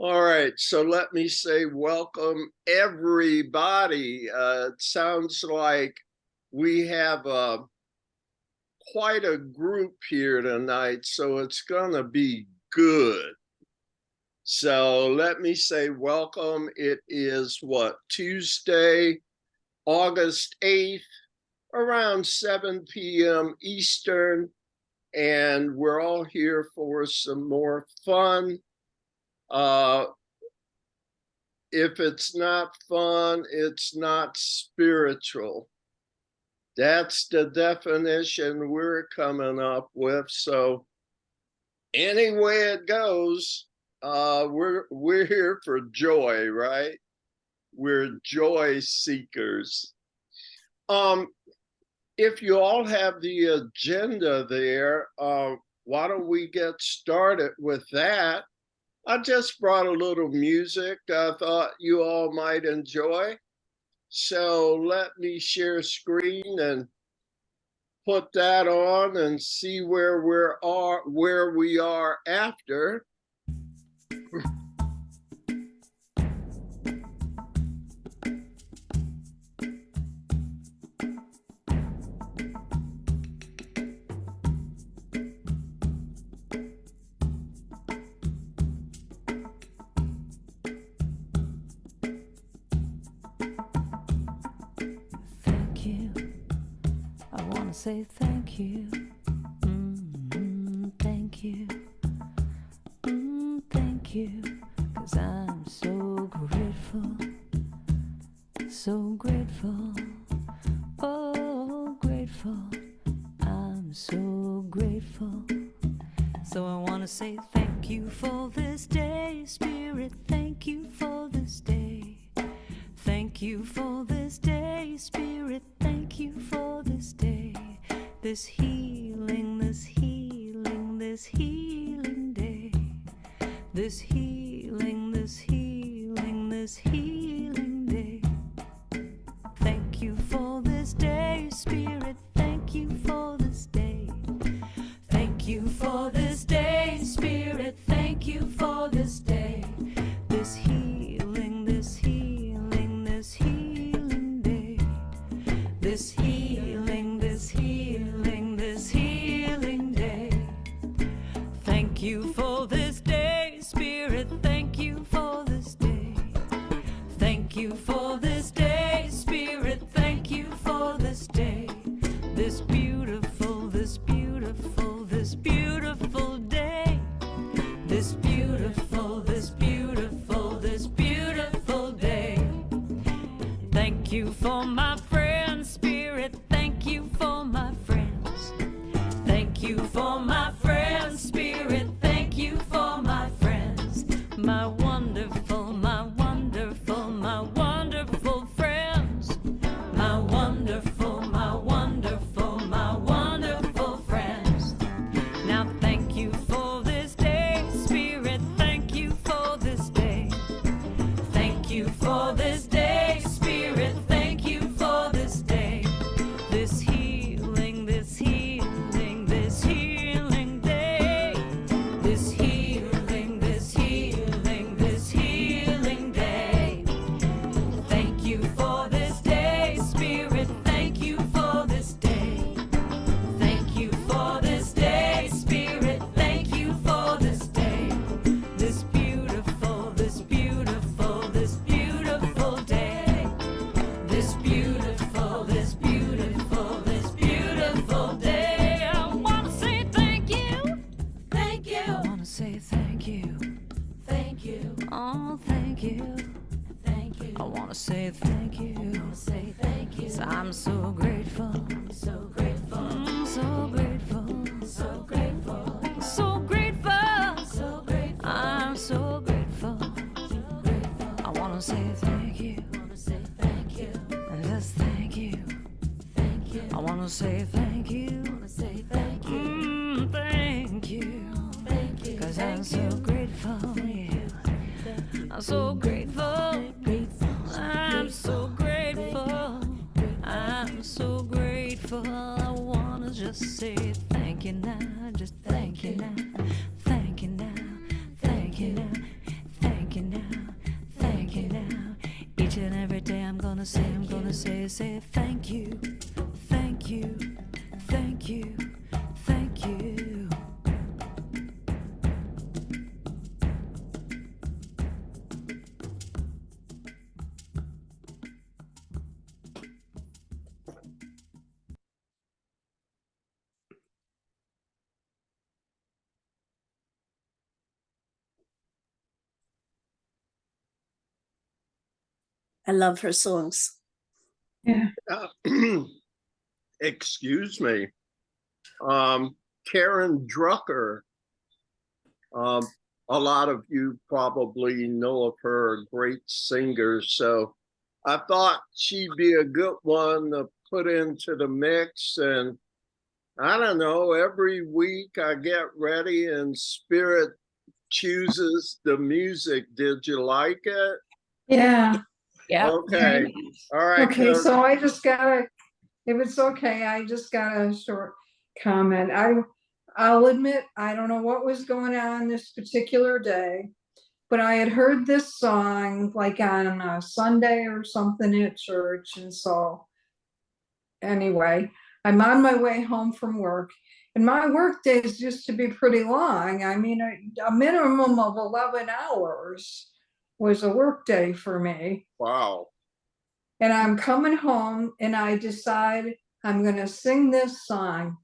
All right, so let me say welcome everybody. It sounds like we have quite a group here tonight, so it's gonna be good. So let me say welcome. It is what, Tuesday, August 8th, around 7 p.m. Eastern, and we're all here for some more fun. If it's not fun, it's not spiritual. That's the definition we're coming up with. So any way it goes, we're here for joy, right? We're joy seekers. If you all have the agenda there, why don't we get started with that? I just brought a little music I thought you all might enjoy. So let me share screen and put that on and see where we are after. Say thank you, thank you, thank you, 'cause I'm so grateful, oh grateful, I'm so grateful. So I wanna say thank you for this day, Spirit, thank you for this day. Thank you for this day, Spirit, thank you for this day. This healing, this healing, this healing day. This healing, this healing, this healing day. Thank you for this day, Spirit, thank you for this day. Thank you for this day, Spirit, thank you for this day. This healing, this healing, this healing day. This healing, this healing, this healing day. Thank you for this day, Spirit, thank you for this day. Thank you for this day, Spirit, thank you for this day. This beautiful, this beautiful, this beautiful day. This beautiful, this beautiful, this beautiful day. Thank you for my friends, Spirit, thank you for my friends. Thank you for my friends, Spirit, thank you for my friends. My wonderful, my wonderful, my wonderful friends. My wonderful, my wonderful, my wonderful friends. Now thank you for this day, Spirit, thank you for this day. Thank you for this day, Spirit, thank you for this day. This healing, this healing, this healing day. This healing, this healing, this healing day. Thank you for this day, Spirit, thank you for this day. Thank you for this day, Spirit, thank you for this day. This beautiful, this beautiful, this beautiful day. This beautiful, this beautiful, this beautiful day. I wanna say thank you. Thank you. I wanna say thank you. Thank you. Oh, thank you. Thank you. I wanna say thank you. I wanna say thank you. 'Cause I'm so grateful. So grateful. So grateful. So grateful. So grateful. So grateful. I'm so grateful. So grateful. I wanna say thank you. I wanna say thank you. Just thank you. Thank you. I wanna say thank you. I wanna say thank you. Thank you. Thank you. 'Cause I'm so grateful. Yeah. I'm so grateful. I'm so grateful. I'm so grateful. I wanna just say thank you now. Just thank you now. Thank you now. Thank you now. Thank you say thank you, thank you, thank you, thank you. I love her songs. Yeah. Excuse me. Karen Drucker. A lot of you probably know of her, a great singer. So I thought she'd be a good one to put into the mix. And I don't know, every week I get ready and Spirit chooses the music. Did you like it? Yeah. Yeah. Okay. All right. Okay, so I just got if it's okay, I just got a short comment. I'll admit, I don't know what was going on this particular day, but I had heard this song like on a Sunday or something at church. And so anyway, I'm on my way home from work, and my work days used to be pretty long. I mean, a minimum of 11 hours was a work day for me. Wow. And I'm coming home and I decide I'm going to sing this song.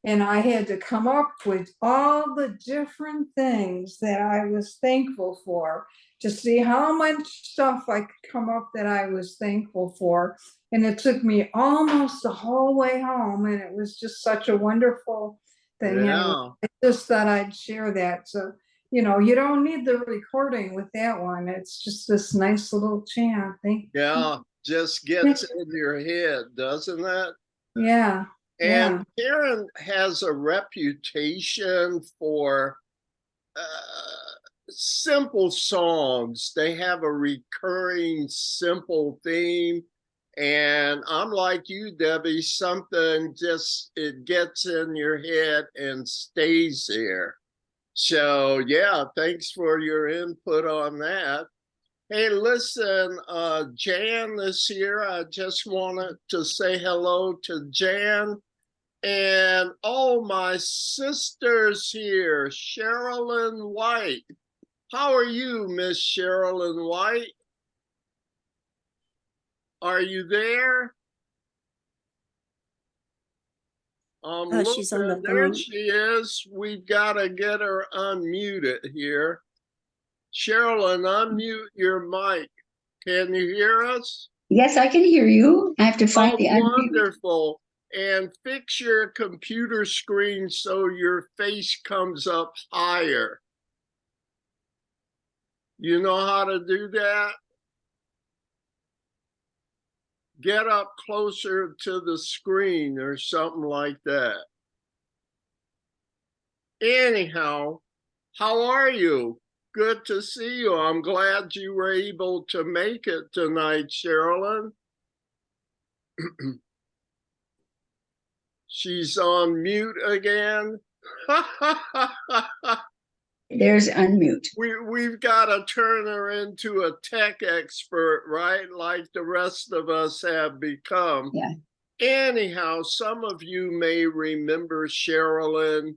And I had to come up with all the different things that I was thankful for to see how much stuff I could come up that I was thankful for. And it took me almost the whole way home. And it was just such a wonderful thing. Yeah. And I just thought I'd share that. So, you know, you don't need the recording with that one. It's just this nice little chant. Yeah. Just gets in your head, doesn't it? Yeah. And Karen has a reputation for simple songs. They have a recurring simple theme. And I'm like you, Debbie, something just, it gets in your head and stays there. So yeah, thanks for your input on that. Hey, listen, Jan is here. I just wanted to say hello to Jan. And oh, my sister's here, Sherilyn White. How are you, Miss Sherilyn White? Are you there? She's on the there phone. she is. We've got to get her unmuted here. Sherilyn, unmute your mic. Can you hear us? Yes, I can hear you. I have to find the unmute. Wonderful. And fix your computer screen so your face comes up higher. You know how to do that? Get up closer to the screen or something like that. Anyhow, how are you? Good to see you. I'm glad you were able to make it tonight, Sherilyn. She's on mute again. There's unmute. We've got to turn her into a tech expert, right? Like the rest of us have become. Yeah. Anyhow, some of you may remember Sherilyn.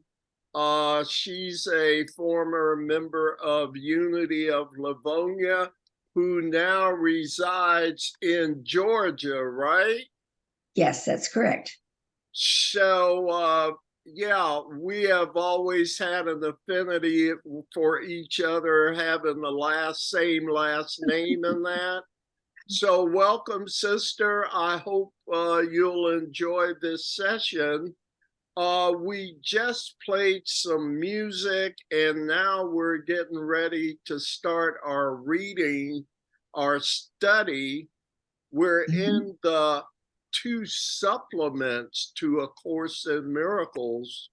She's a former member of Unity of Livonia who now resides in Georgia, right? Yes, that's correct. So, yeah, we have always had an affinity for each other, having the same last name and that. So welcome, sister. I hope you'll enjoy this session. We just played some music and now we're getting ready to start our reading, our study. We're in the 2 supplements to A Course in Miracles,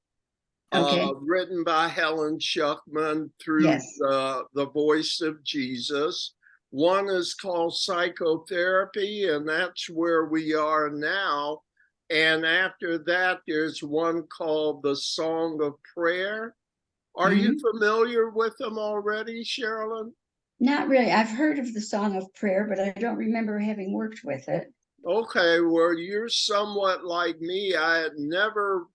written by Helen Schuckman through the Voice of Jesus. One is called Psychotherapy, and that's where we are now. And after that, there's one called The Song of Prayer. Are you familiar with them already, Sherilyn? Not really. I've heard of the Song of Prayer, but I don't remember having worked with it. Okay, well, you're somewhat like me. I had never,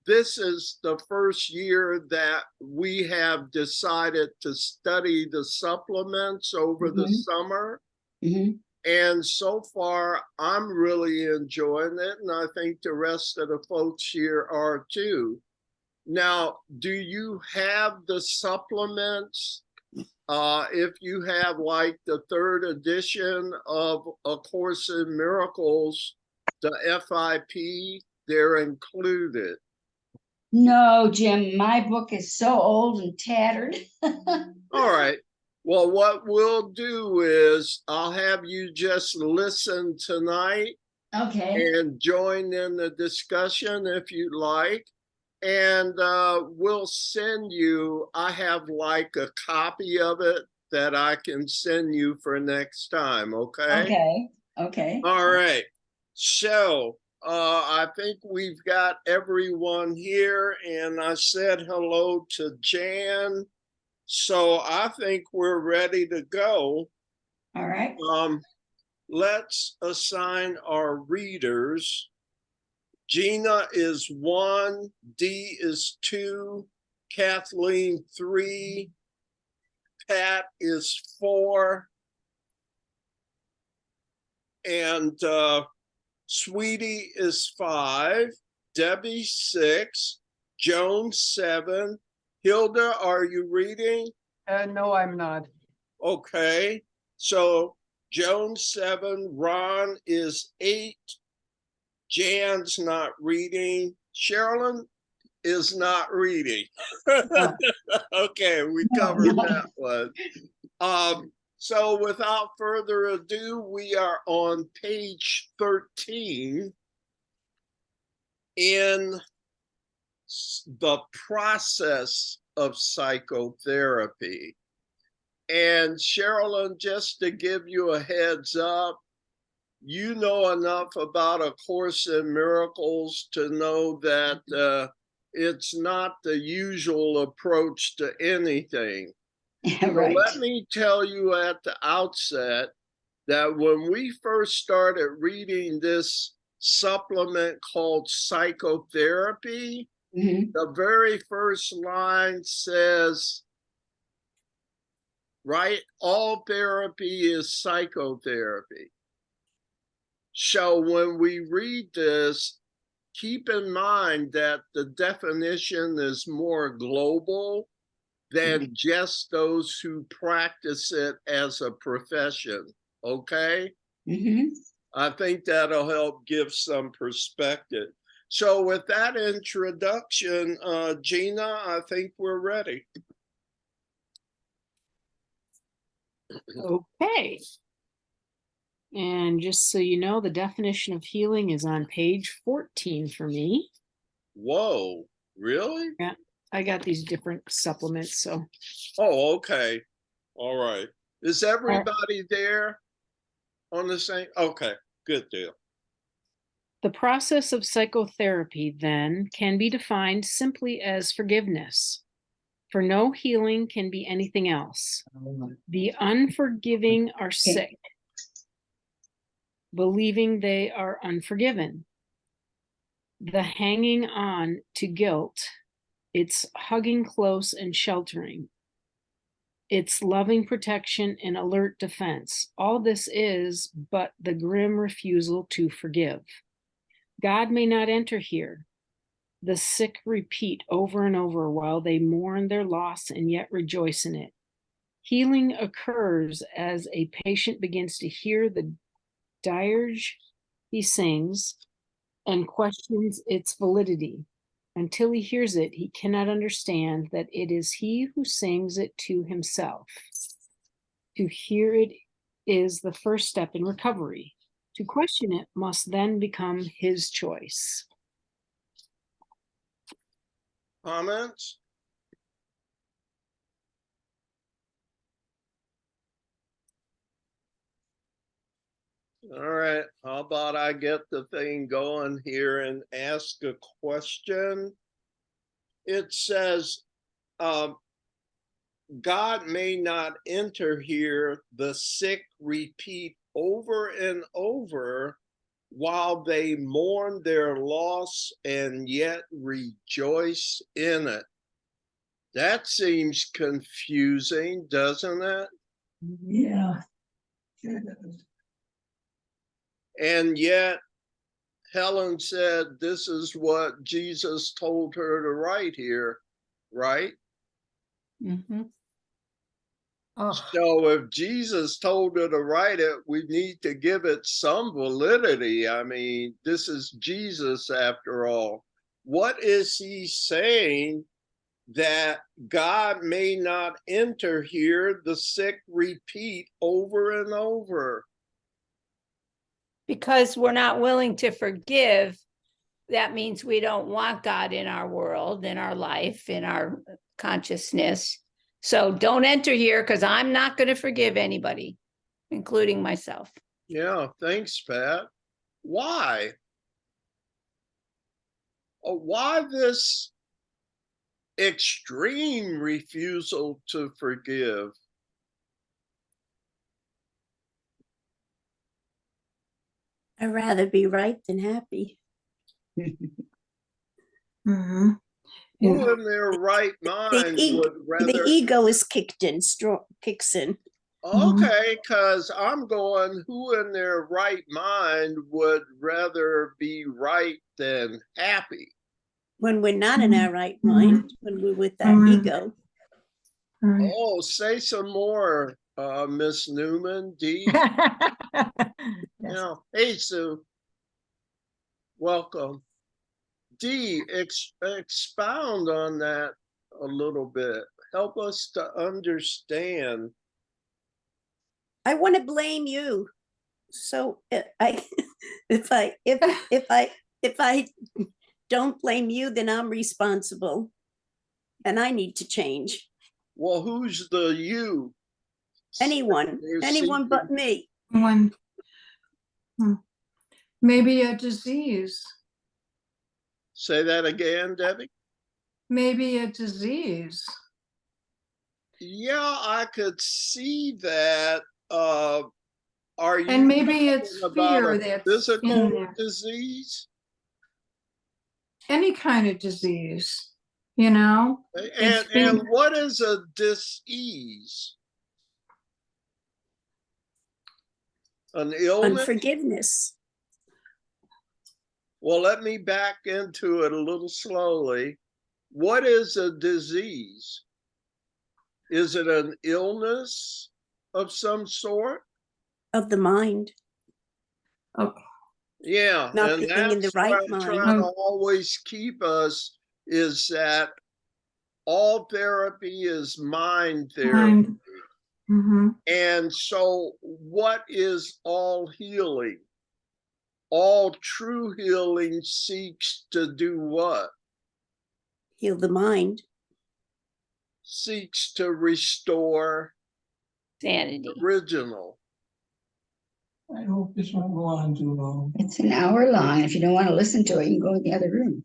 this is the first year that we have decided to study the supplements over the Mhm. summer. Mhm. And so far, I'm really enjoying it. And I think the rest of the folks here are too. Now, do you have the supplements? If you have like the third edition of A Course in Miracles, the FIP, they're included. No, Jim, my book is so old and tattered. All right. Well, what we'll do is I'll have you just listen tonight Okay. and join in the discussion if you'd like. And we'll send you, I have like a copy of it that I can send you for next time, okay? Okay. Okay. All right. So I think we've got everyone here, and I said hello to Jan. So I think we're ready to go. All right. Let's assign our readers. Gina is 1, Dee is 2, Kathleen 3, Pat is 4, and Sweetie is 5, Debbie 6, Joan 7. Hilda, are you reading? No, I'm not. Okay, so Joan 7, Ron is 8, Jan's not reading, Sherilyn is not reading. Okay, we covered that one. So without further ado, we are on page 13 in the process of psychotherapy. And Sherilyn, just to give you a heads up, you know enough about A Course in Miracles to know that it's not the usual approach to anything. So Right. let me tell you at the outset that when we first started reading this supplement called Psychotherapy, Mhm. the very first line says, right, all therapy is psychotherapy. So when we read this, keep in mind that the definition is more global than just those who practice it as a profession. Okay? Mhm. I think that'll help give some perspective. So with that introduction, Gina, I think we're ready. Okay. And just so you know, the definition of healing is on page 14 for me. Whoa, really? Yeah, I got these different supplements, so. Oh, okay. All right. Is everybody there on the same? Okay, good deal. The process of psychotherapy then can be defined simply as forgiveness, for no healing can be anything else. The unforgiving are sick, believing they are unforgiven. The hanging on to guilt, it's hugging close and sheltering. It's loving protection and alert defense. All this is but the grim refusal to forgive. God may not enter here. The sick repeat over and over while they mourn their loss and yet rejoice in it. Healing occurs as a patient begins to hear the dirge he sings and questions its validity. Until he hears it, he cannot understand that it is he who sings it to himself. To hear it is the first step in recovery. To question it must then become his choice. Comments? All right, how about I get the thing going here and ask a question? It says, God may not enter here, the sick repeat over and over while they mourn their loss and yet rejoice in it. That seems confusing, doesn't it? Yeah. And yet, Helen said this is what Jesus told her to write here, right? Mm-hmm. So if Jesus told her to write it, we need to give it some validity. I mean, this is Jesus after all. What is he saying that God may not enter here, the sick repeat over and over? Because we're not willing to forgive, that means we don't want God in our world, in our life, in our consciousness. So don't enter here because I'm not going to forgive anybody, including myself. Yeah, thanks, Pat. Why? Why this extreme refusal to forgive? I'd rather be right than happy. Mhm. Who in their right mind would The rather? ego is kicks in. Okay, because I'm going, who in their right mind would rather be right than happy? When we're not in our right mind, when we're with that ego. Right. Oh, say some more, Miss Newman, D. Yeah. Hey, Sue. Welcome. D, expound on that a little bit. Help us to understand. I want to blame you. So if I don't blame you, then I'm responsible, and I need to change. Well, who's the you? Anyone but me. One, maybe a disease, Say that again, Debbie. maybe a disease. Yeah, I could see that. Are you And maybe talking it's about fear a that's physical in there. disease? Any kind of disease, you know? And fear. what is a dis-ease? An illness? Unforgiveness. Well, let me back into it a little slowly. What is a disease? Is it an illness of some sort? Of the mind. Oh, Yeah, Not and being in the that's right what I mind. try to always keep us, is that all therapy is mind therapy. mind. Mm-hmm. And so what is all healing? All true healing seeks to do what? Heal the mind. Seeks to restore Sanity. original. I hope this won't go on too long. It's an hour long. If you don't want to listen to it, you can go in the other room.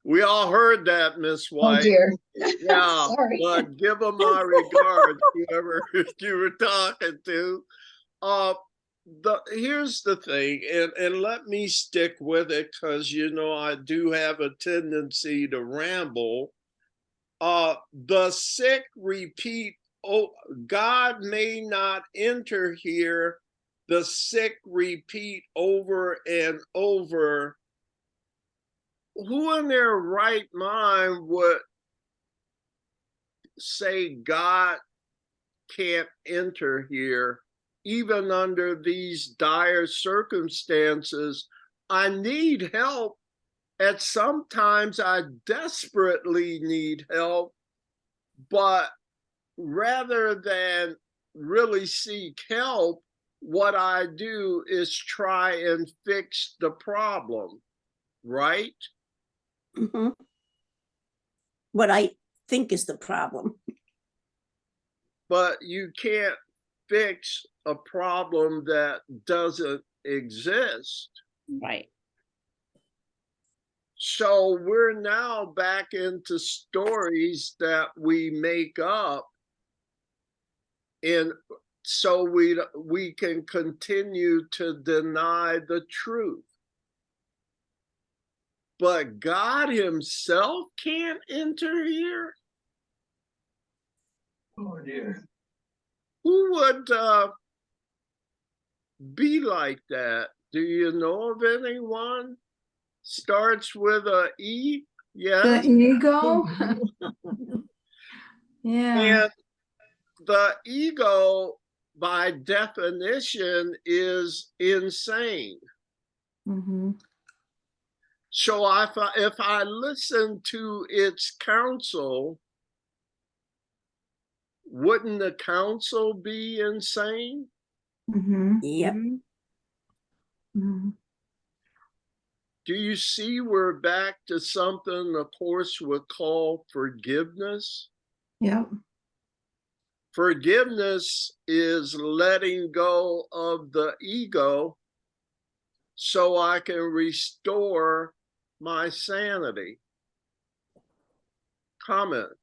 We all heard that, Miss Oh White. dear. Yeah, Sorry. but give them my regards, whoever you were talking to. Here's the thing, and let me stick with it, because I do have a tendency to ramble. The sick repeat, oh, God may not enter here. The sick repeat over and over. Who in their right mind would say God can't enter here, even under these dire circumstances? I need help. At sometimes I desperately need help, but rather than really seek help, what I do is try and fix the problem, right? Mm-hmm. What I think is the problem. But you can't fix a problem that doesn't exist. Right. So we're now back into stories that we make up, and so we can continue to deny the truth. But God himself can't enter here. Oh dear. Who would be like that? Do you know of anyone? Starts with a E? The Yes. ego? Yeah. And the ego, by definition, is insane. Mhm. So if I listen to its counsel, wouldn't the counsel be insane? Mhm. Yep. Mhm. Do you see we're back to something the Course would call forgiveness? Yep. Forgiveness is letting go of the ego so I can restore my sanity. Comment.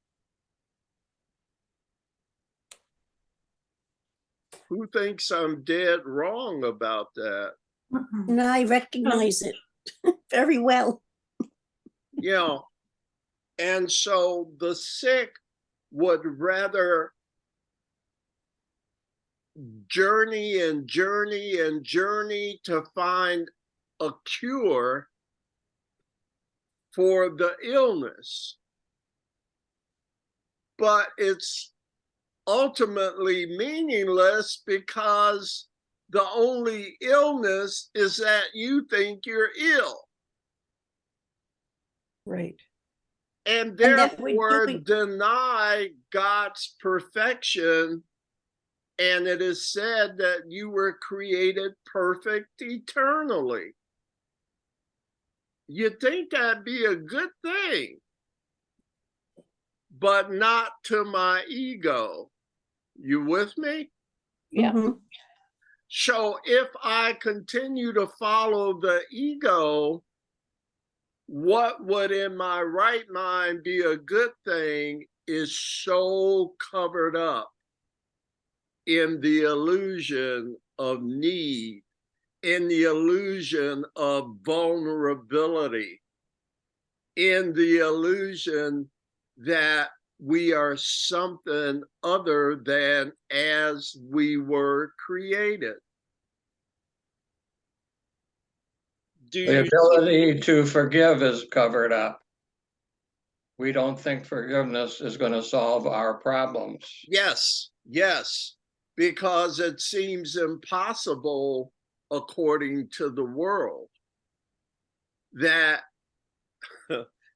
Who thinks I'm dead wrong about that? And I recognize it very well. You know, and so the sick would rather journey and journey and journey to find a cure for the illness. But it's ultimately meaningless because the only illness is that you think you're ill. Right. And And that we're therefore doing- deny God's perfection. And it is said that you were created perfect eternally. You'd think that'd be a good thing, but not to my ego. You with me? Yeah. Mhm. So if I continue to follow the ego, what would in my right mind be a good thing is so covered up in the illusion of need, in the illusion of vulnerability, in the illusion that we are something other than as we were created. Do The you ability to forgive is covered up. We don't think forgiveness is going to solve our problems. Yes, yes, because it seems impossible according to the world. That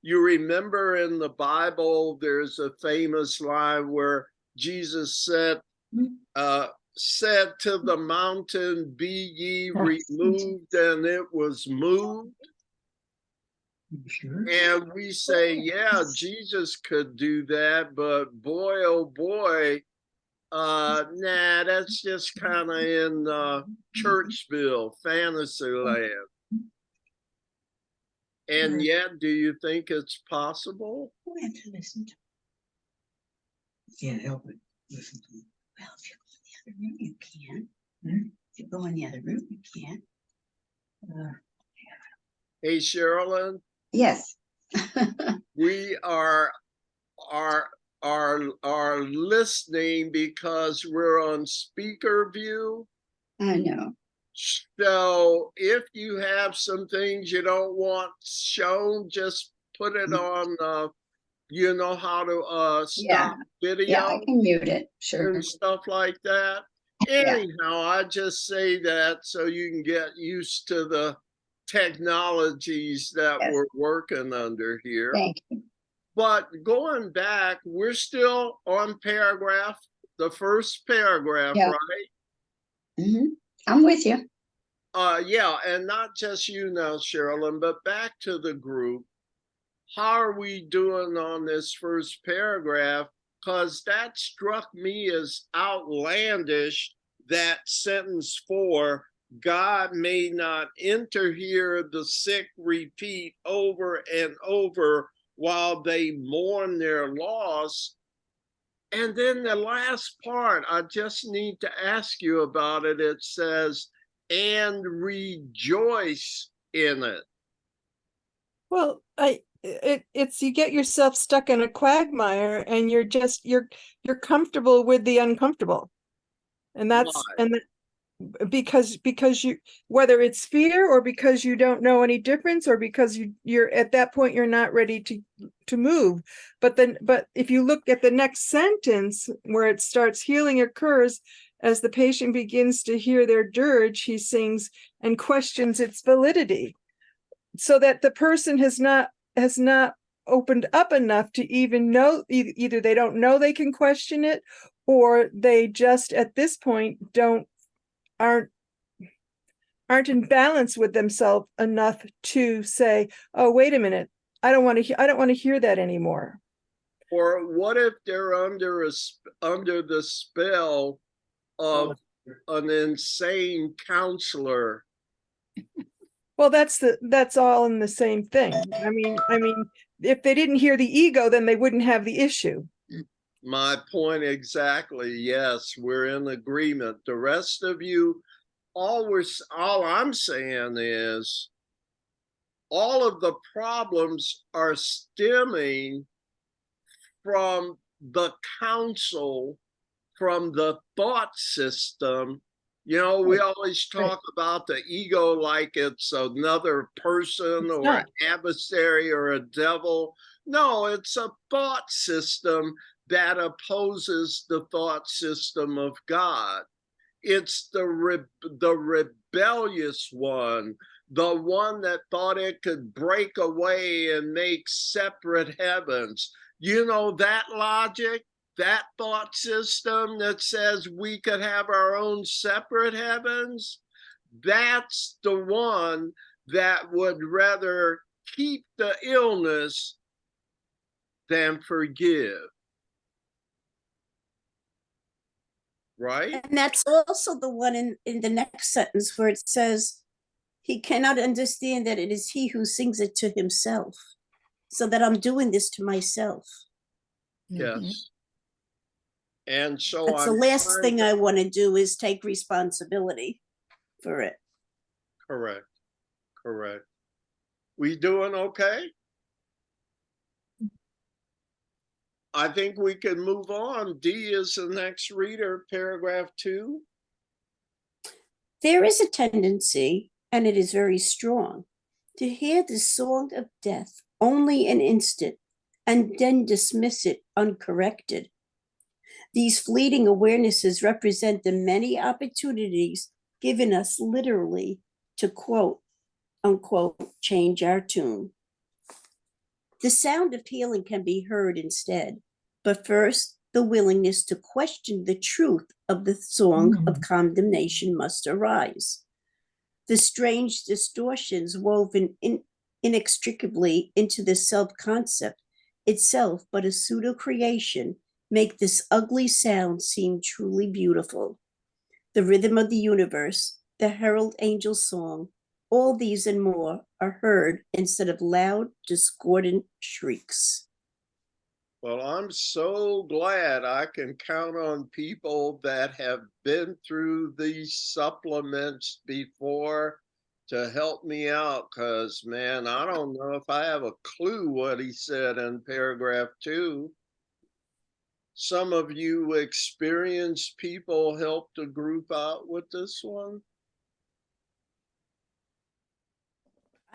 you remember in the Bible, there's a famous line where Jesus said to the mountain, "Be ye removed," and it was moved. Sure. And we say, yeah, Jesus could do that, but boy, oh boy, nah, that's just kind of in Churchville, Fantasyland. And yet, do you think it's possible? We have to listen to. Can't help it. Listen to it. Well, if you go in the other room, you can. If you go in the other room, you can. Hey, Sherilyn, Yes. we are listening because we're on speaker view. I know. So if you have some things you don't want shown, just put it on you know how to stop video. Yeah, I can mute it. Sure. And stuff like that. Anyhow, I just say that so you can get used to the technologies that Yes. we're working under here. Thank you. But going back, we're still on the first paragraph, Yeah. right? I'm with you. Yeah, and not just you now, Sherilyn, but back to the group. How are we doing on this first paragraph? Because that struck me as outlandish, that sentence 4, God may not enter here, the sick repeat over and over while they mourn their loss. And then the last part, I just need to ask you about it. It says, and rejoice in it. Well, it's you get yourself stuck in a quagmire and you're comfortable with the uncomfortable. And that's Why? because you, whether it's fear or because you don't know any difference or because you're at that point you're not ready to move. But if you look at the next sentence where it starts, healing occurs as the patient begins to hear their dirge, he sings, and questions its validity. So that the person has not opened up enough to even know, either they don't know they can question it, or they just at this point aren't in balance with themselves enough to say, oh, wait a minute, I don't want to hear that anymore. Or what if they're under the spell of an insane counselor? Well, that's all in the same thing. I mean, if they didn't hear the ego, then they wouldn't have the issue. My point exactly. Yes, we're in agreement. The rest of you, all I'm saying is all of the problems are stemming from the counsel, from the thought system. You know, we always talk about the ego like it's another person or an adversary or a devil. No, it's a thought system that opposes the thought system of God. It's the rebellious one, the one that thought it could break away and make separate heavens. You know, that logic, that thought system that says we could have our own separate heavens, that's the one that would rather keep the illness than forgive. Right? And that's also the one in the next sentence where it says, he cannot understand that it is he who sings it to himself. So that I'm doing this to myself. Yes. And so that's the last thing I want to do is take responsibility for it. Correct. Correct. We doing okay? I think we can move on. D is the next reader, paragraph 2. There is a tendency, and it is very strong, to hear the song of death only an instant and then dismiss it uncorrected. These fleeting awarenesses represent the many opportunities given us literally to quote, unquote, change our tune. The sound of healing can be heard instead, but first, the willingness to question the truth of the song of condemnation must arise. The strange distortions woven inextricably into the self-concept, itself but a pseudo-creation, make this ugly sound seem truly beautiful. The rhythm of the universe, the herald angel song, all these and more are heard instead of loud, discordant shrieks. Well, I'm so glad I can count on people that have been through these supplements before to help me out, because, man, I don't know if I have a clue what he said in paragraph 2. Some of you experienced people helped a group out with this one.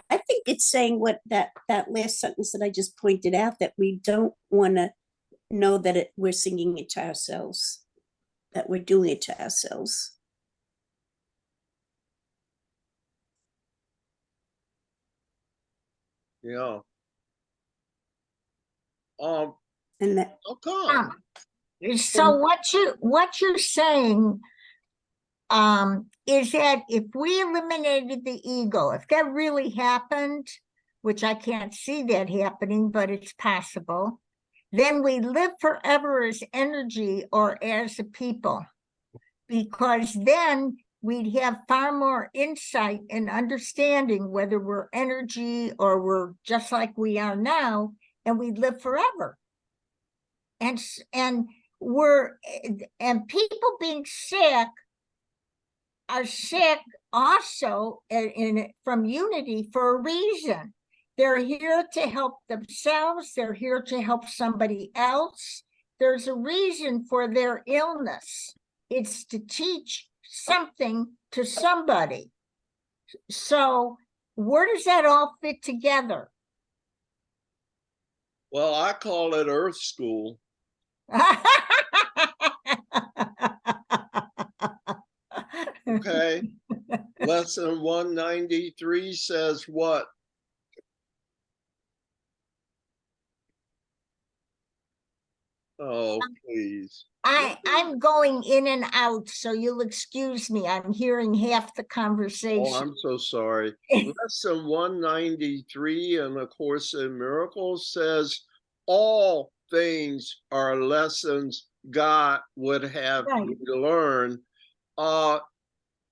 I think it's saying what that last sentence that I just pointed out, that we don't want to know that we're singing it to ourselves, that we're doing it to ourselves. Yeah. And that, okay. So what you're saying is that if we eliminated the ego, if that really happened, which I can't see that happening, but it's possible, then we live forever as energy or as a people, because then we'd have far more insight and understanding whether we're energy or we're just like we are now, and we'd live forever. And people being sick are sick also from unity for a reason. They're here to help themselves. They're here to help somebody else. There's a reason for their illness. It's to teach something to somebody. So where does that all fit together? Well, I call it Earth School. Okay. Lesson 193 says what? Oh, please. I'm going in and out, so you'll excuse me. I'm hearing half the Oh, conversation. I'm so sorry. Lesson 193 in A Course in Miracles says all things are lessons God would have Right. you to learn.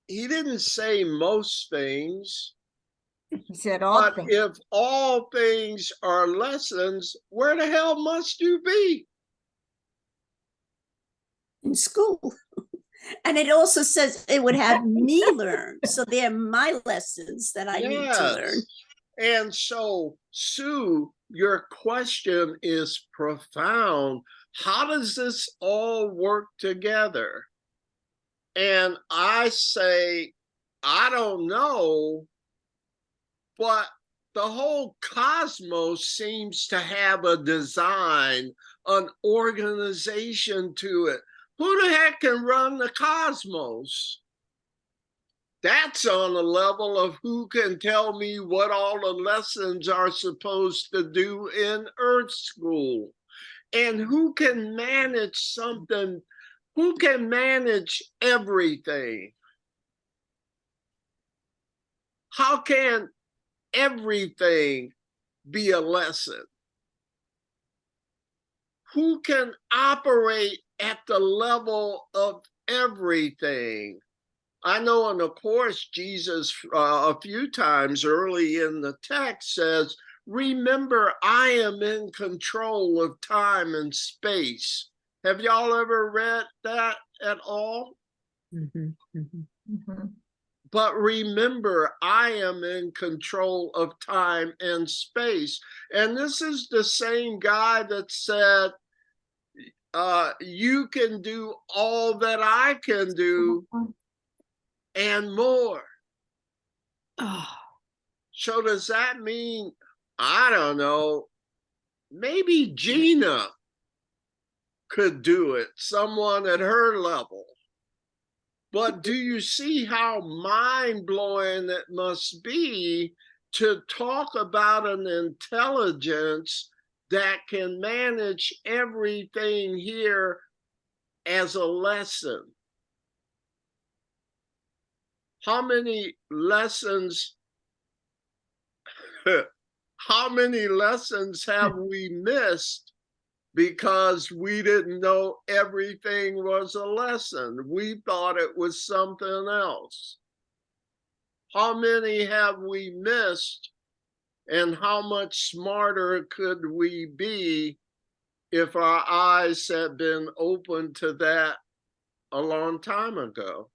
He didn't say most things, He said all but things. if all things are lessons, where the hell must you be? In school. And it also says it would have me learn. So they're my lessons that I need to learn. And so, Sue, your question is profound. How does this all work together? And I say, I don't know, but the whole cosmos seems to have a design, an organization to it. Who the heck can run the cosmos? That's on the level of who can tell me what all the lessons are supposed to do in Earth School, and who can manage something, who can manage everything. How can everything be a lesson? Who can operate at the level of everything? I know in the Course, Jesus a few times early in the text says, remember, I am in control of time and space. Have y'all ever read that at all? But remember, I am in control of time and space. And this is the same guy that said, you can do all that I can do and more. Oh, So does that mean, I don't know, maybe Gina could do it, someone at her level. But do you see how mind-blowing it must be to talk about an intelligence that can manage everything here as a lesson? How many lessons how many lessons have we missed because we didn't know everything was a lesson? We thought it was something else. How many have we missed, and how much smarter could we be if our eyes had been open to that a long time ago?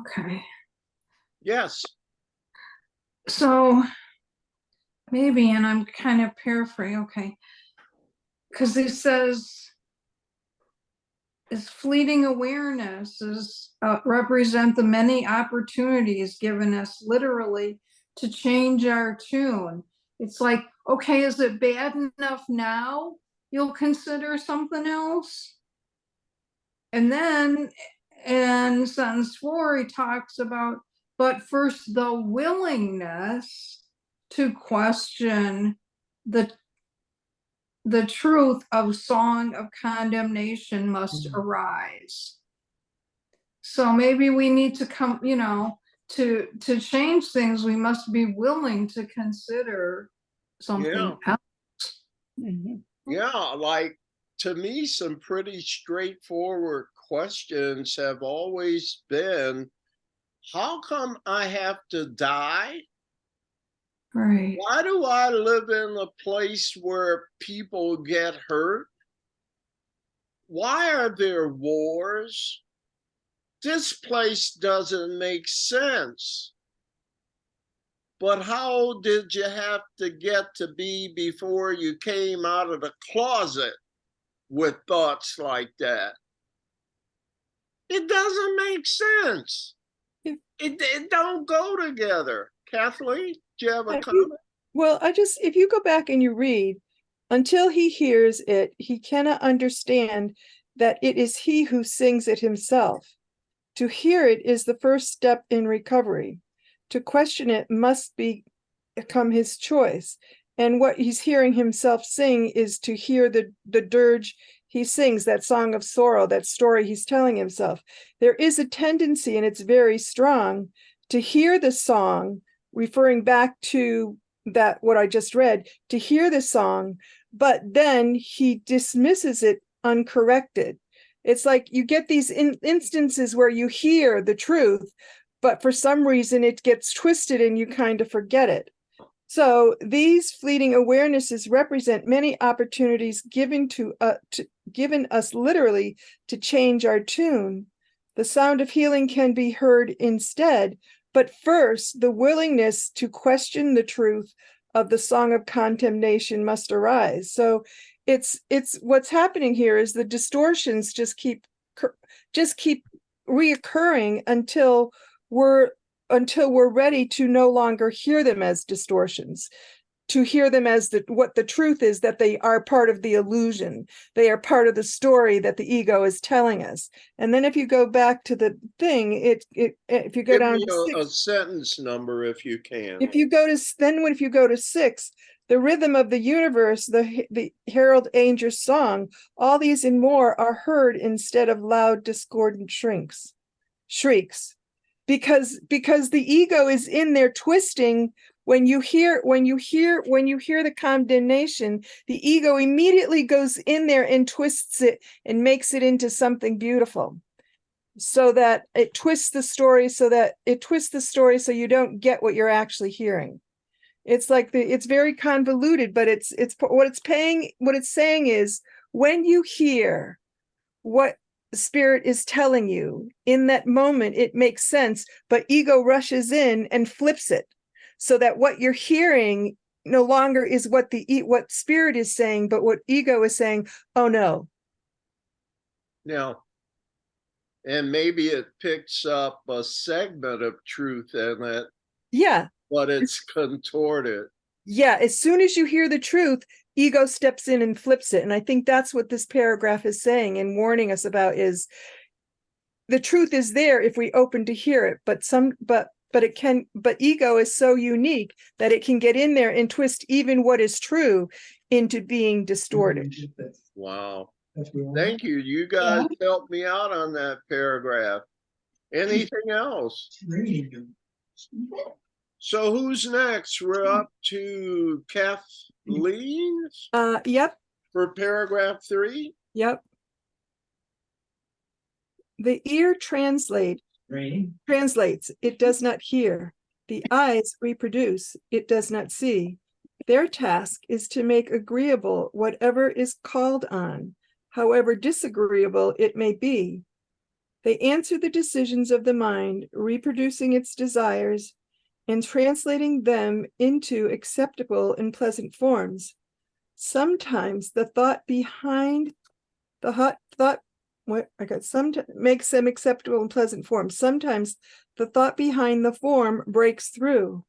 Okay. Yes. So maybe, and I'm kind of paraphrasing, okay. Because it says, is fleeting awareness is represent the many opportunities given us literally to change our tune. It's like, okay, is it bad enough now? You'll consider something else? And then in sentence 4, he talks about, but first the willingness to question the truth of song of condemnation must arise. So maybe we need to come, to change things, we must be willing to consider something else. Yeah, like to me, some pretty straightforward questions have always been, how come I have to die? Right. Why do I live in a place where people get hurt? Why are there wars? This place doesn't make sense. But how did you have to get to be before you came out of the closet with thoughts like that? It doesn't make sense. Yeah. It don't go together. Kathleen, do you have a I- comment? Well, if you go back and you read, until he hears it, he cannot understand that it is he who sings it himself. To hear it is the first step in recovery. To question it must become his choice. And what he's hearing himself sing is to hear the dirge he sings, that song of sorrow, that story he's telling himself. There is a tendency, and it's very strong, to hear the song, referring back to that what I just read, to hear the song, but then he dismisses it uncorrected. It's like you get these instances where you hear the truth, but for some reason it gets twisted and you kind of forget it. So these fleeting awarenesses represent many opportunities given us literally to change our tune. The sound of healing can be heard instead, but first the willingness to question the truth of the song of condemnation must arise. So it's what's happening here is the distortions just keep reoccurring until we're ready to no longer hear them as distortions, to hear them as what the truth is, that they are part of the illusion. They are part of the story that the ego is telling us. And then if you go back to the thing, if you go Give down me to a 6, sentence number if you can. if you go to 6, the rhythm of the universe, the herald angel's song, all these and more are heard instead of loud discordant shrieks, because the ego is in there twisting. When you hear the condemnation, the ego immediately goes in there and twists it and makes it into something beautiful, so that it twists the story so you don't get what you're actually hearing. It's like it's very convoluted, but it's what it's saying is, when you hear what spirit is telling you in that moment, it makes sense, but ego rushes in and flips it, so that what you're hearing no longer is what spirit is saying, but what ego is saying. Oh no. Now, and maybe it picks up a segment of truth in it, Yeah. but it's contorted. Yeah, as soon as you hear the truth, ego steps in and flips it. And I think that's what this paragraph is saying and warning us about, is the truth is there if we open to hear it, but ego is so unique that it can get in there and twist even what is true into being distorted. Wow. Thank you. You guys helped me out on that paragraph. Anything else? So who's next? We're up to Kathleen Yep. for paragraph 3. Yep. The ear translates, it does not hear. The eyes reproduce, it does not see. Their task is to make agreeable whatever is called on, however disagreeable it may be. They answer the decisions of the mind, reproducing its desires and translating them into acceptable and pleasant forms. Sometimes the thought behind the thought makes them acceptable and pleasant forms. Sometimes the thought behind the form breaks through,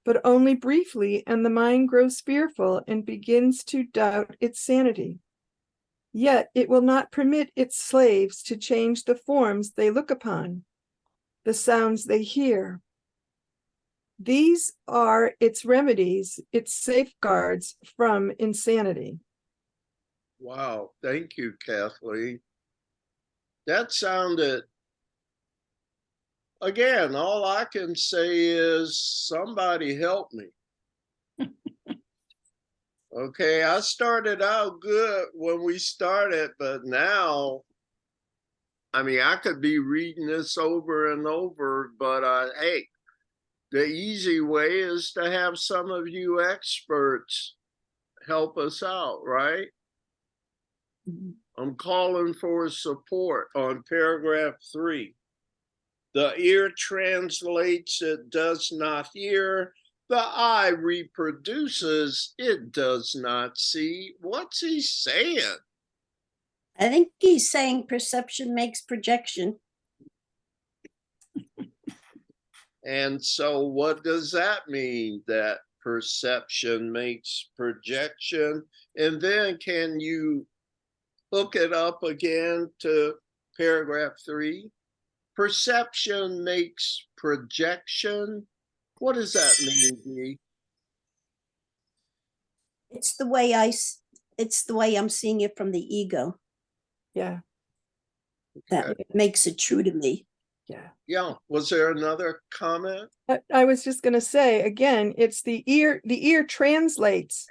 but only briefly, and the mind grows fearful and begins to doubt its sanity. Yet it will not permit its slaves to change the forms they look upon, the sounds they hear. These are its remedies, its safeguards from insanity. Wow. Thank you, Kathleen. That sounded, again, all I can say is somebody help me. Okay, I started out good when we started, but now, I mean, I could be reading this over and over, but hey, the easy way is to have some of you experts help us out, right? I'm calling for support on paragraph 3. The ear translates, it does not hear. The eye reproduces, it does not see. What's he saying? I think he's saying perception makes projection. And so what does that mean? That perception makes projection? And then can you hook it up again to paragraph 3? Perception makes projection. What does that mean, Dee? It's the way it's the way I'm seeing it from the ego Yeah, that Okay. makes it true to me. yeah. Yeah. Was there another comment? I was just going to say again, it's the ear translates,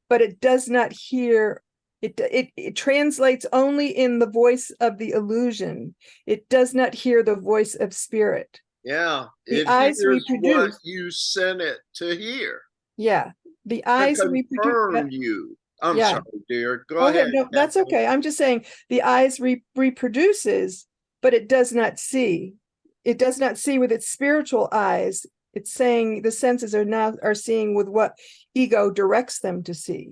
but it does not hear. It translates only in the voice of the illusion. It does not hear the voice of spirit. Yeah. The It eyes hears what reproduce. you sent it to hear, Yeah, the to eyes reproduce. confirm you. I'm Yeah. sorry, dear. Go Go ahead. ahead. No, that's Kathleen. okay. I'm just saying the eyes reproduces, but it does not see. It does not see with its spiritual eyes. It's saying the senses are seeing with what ego directs them to see,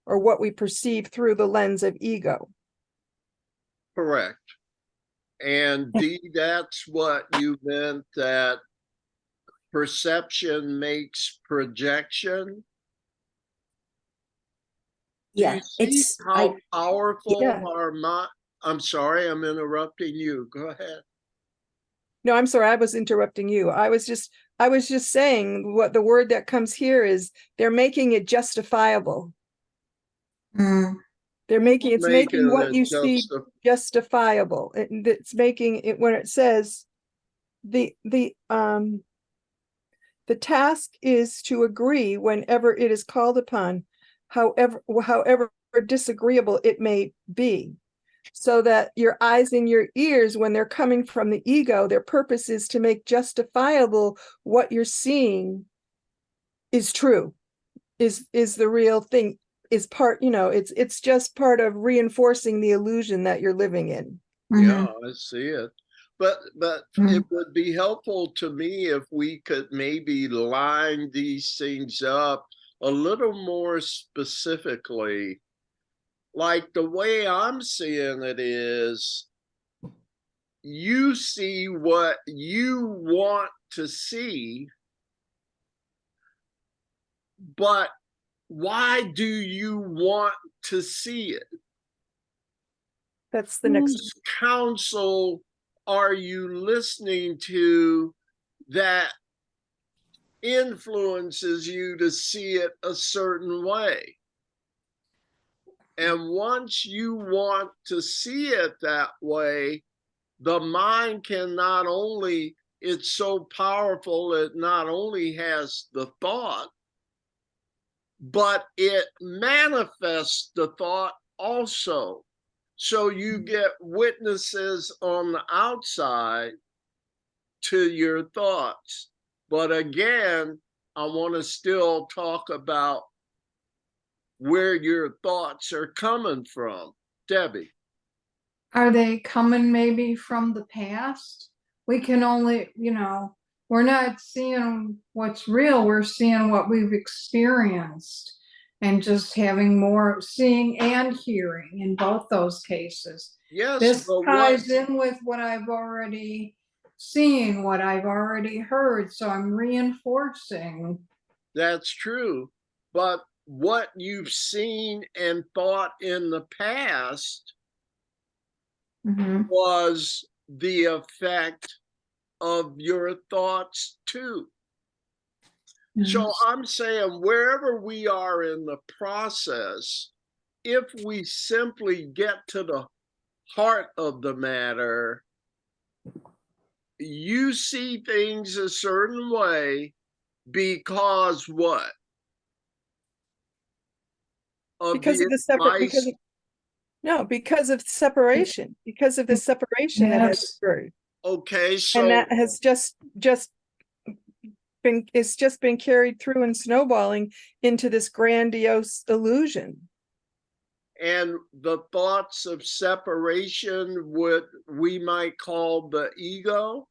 or what we perceive through the lens of ego. Correct. And Dee, that's what you meant, that perception makes projection. Do Yeah, you see it's how powerful Yeah. our mind? I'm sorry, I'm interrupting you. Go ahead. No, I'm sorry, I was interrupting you. I was just saying what the word that comes here is they're making it justifiable. They're making it's making Making what it you see justifiable. It's making it when it says the task is to agree whenever it is called upon, however disagreeable it may be. So that your eyes and your ears, when they're coming from the ego, their purpose is to make justifiable what you're seeing is true, is the real thing, is part, it's just part of reinforcing the illusion that you're living in. Yeah, I see it. But Mm. it would be helpful to me if we could maybe line these things up a little more specifically. Like the way I'm seeing it is, you see what you want to see, but why do you want to see it? That's the next. Whose counsel are you listening to that influences you to see it a certain way? And once you want to see it that way, the mind can not only, it's so powerful, it not only has the thought, but it manifests the thought also. So you get witnesses on the outside to your thoughts. But again, I want to still talk about where your thoughts are coming from. Debbie. Are they coming maybe from the past? We can only, we're not seeing what's real, we're seeing what we've experienced and just having more seeing and hearing in both those cases. Yes, This but ties in with what I've already seen, what I've already heard, so I'm reinforcing. that's true. But what you've seen and thought in the past was the effect of your thoughts too. So I'm saying wherever we are in the process, if we simply get to the heart of the matter, you see things a certain way because what? of Because the of the separate, because advice. of, no, because of separation, because of the separation that has Yes. occurred. Okay, And so that has just been, it's just been carried through and snowballing into this grandiose illusion. and the thoughts of separation, what we might call the ego.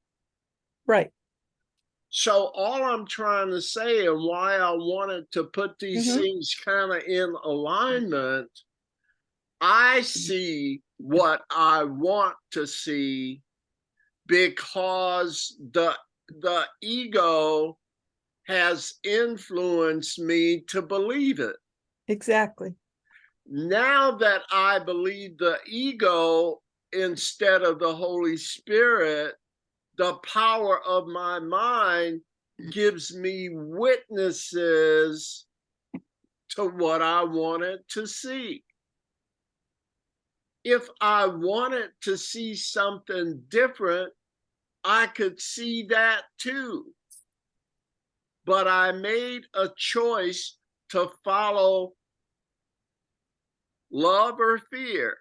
Right. So all I'm trying to say, and why I wanted to put these Mhm. things kind of in alignment, I see what I want to see because the ego has influenced me to believe it. Exactly. Now that I believe the ego instead of the Holy Spirit, the power of my mind gives me witnesses to what I wanted to see. If I wanted to see something different, I could see that too. But I made a choice to follow love or fear,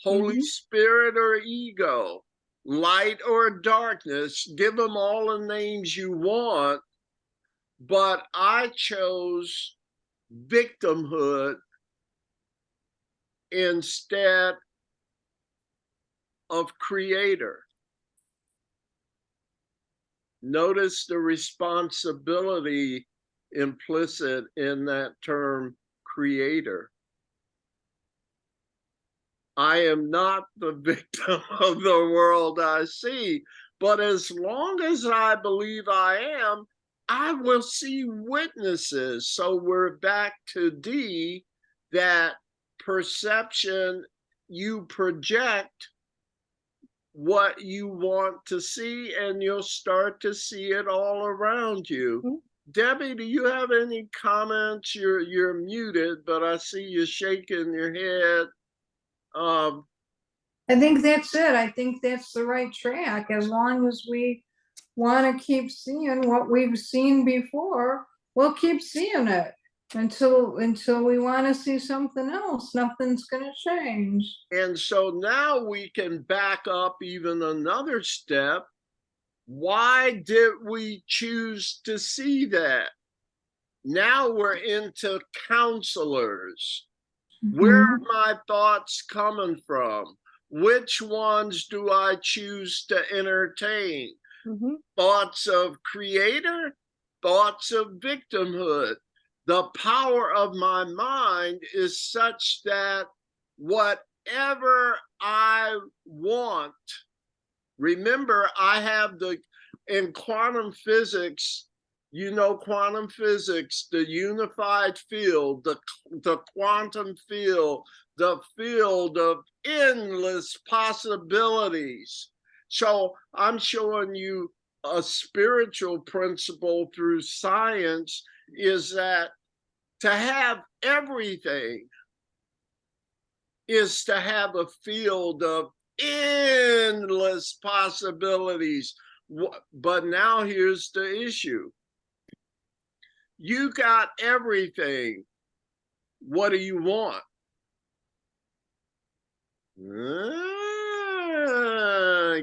Holy Mhm. Spirit or ego, light or darkness. Give them all the names you want. But I chose victimhood instead of creator. Notice the responsibility implicit in that term creator. I am not the victim of the world I see, but as long as I believe I am, I will see witnesses. So we're back to D, that perception, you project what you want to see and you'll start to see it all around you. Mhm. Debbie, do you have any comments? You're muted, but I see you shaking your head. I think that's it. I think that's the right track. As long as we want to keep seeing what we've seen before, we'll keep seeing it until we want to see something else. Nothing's going to change. And so now we can back up even another step. Why did we choose to see that? Now we're into counselors. Where are my thoughts coming from? Which ones do I choose to entertain? Mhm. Thoughts of creator, thoughts of victimhood. The power of my mind is such that whatever I want, remember, I have in quantum physics, quantum physics, the unified field, the quantum field, the field of endless possibilities. So I'm showing you a spiritual principle through science is that to have everything is to have a field of endless possibilities. But now here's the issue. You got everything. What do you want?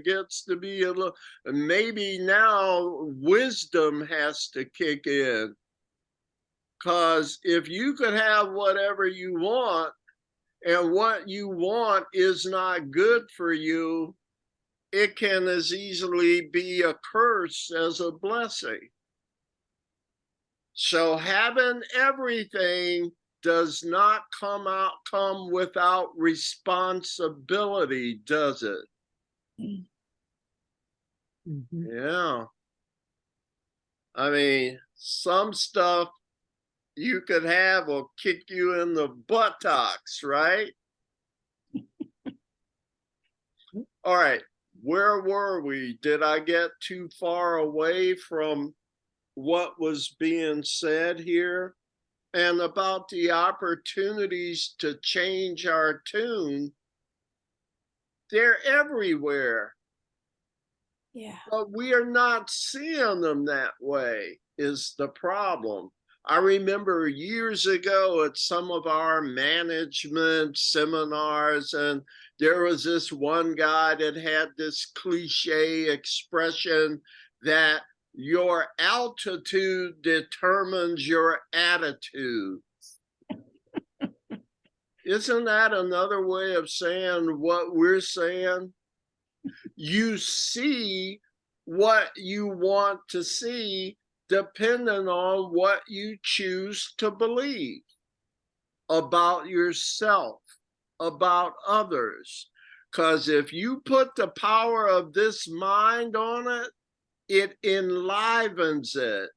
Gets to be a little, maybe now wisdom has to kick in. Because if you could have whatever you want, and what you want is not good for you, it can as easily be a curse as a blessing. So having everything does not come without responsibility, does it? Mhm. Yeah. I mean, some stuff you could have will kick you in the buttocks, right? All right. Where were we? Did I get too far away from what was being said here? And about the opportunities to change our tune, they're everywhere. Yeah. But we are not seeing them that way, is the problem. I remember years ago at some of our management seminars, and there was this one guy that had this cliche expression that your altitude determines your attitude. Isn't that another way of saying what we're saying? You see what you want to see depending on what you choose to believe about yourself, about others. Because if you put the power of this mind on it, it enlivens it.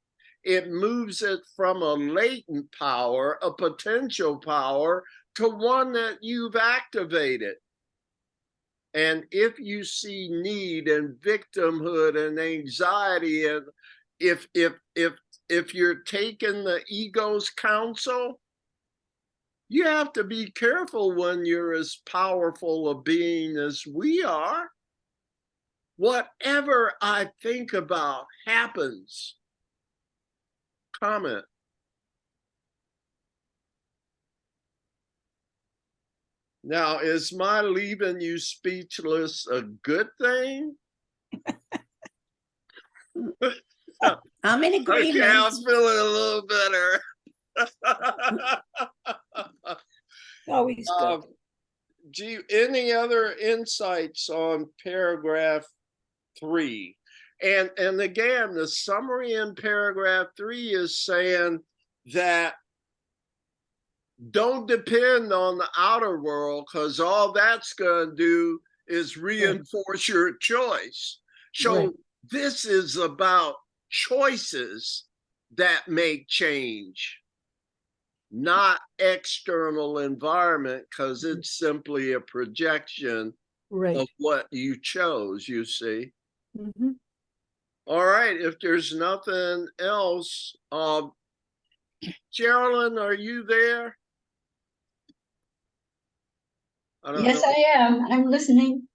It moves it from a latent power, a potential power, to one that you've activated. And if you see need and victimhood and anxiety, and if you're taking the ego's counsel, you have to be careful when you're as powerful a being as we are. Whatever I think about happens. Comment. Now, is my leaving you speechless a good thing? I'm in agreement. Okay, I'm feeling a little better. Always good. Gee, any other insights on paragraph 3? And again, the summary in paragraph 3 is saying that don't depend on the outer world, because all that's going to do is reinforce your choice. So this is about choices that make change, not external environment, because it's simply a projection of what you chose, you see. Mhm. All right, if there's nothing else, Geraldine, are you there? I don't Yes, know. I am. I'm listening.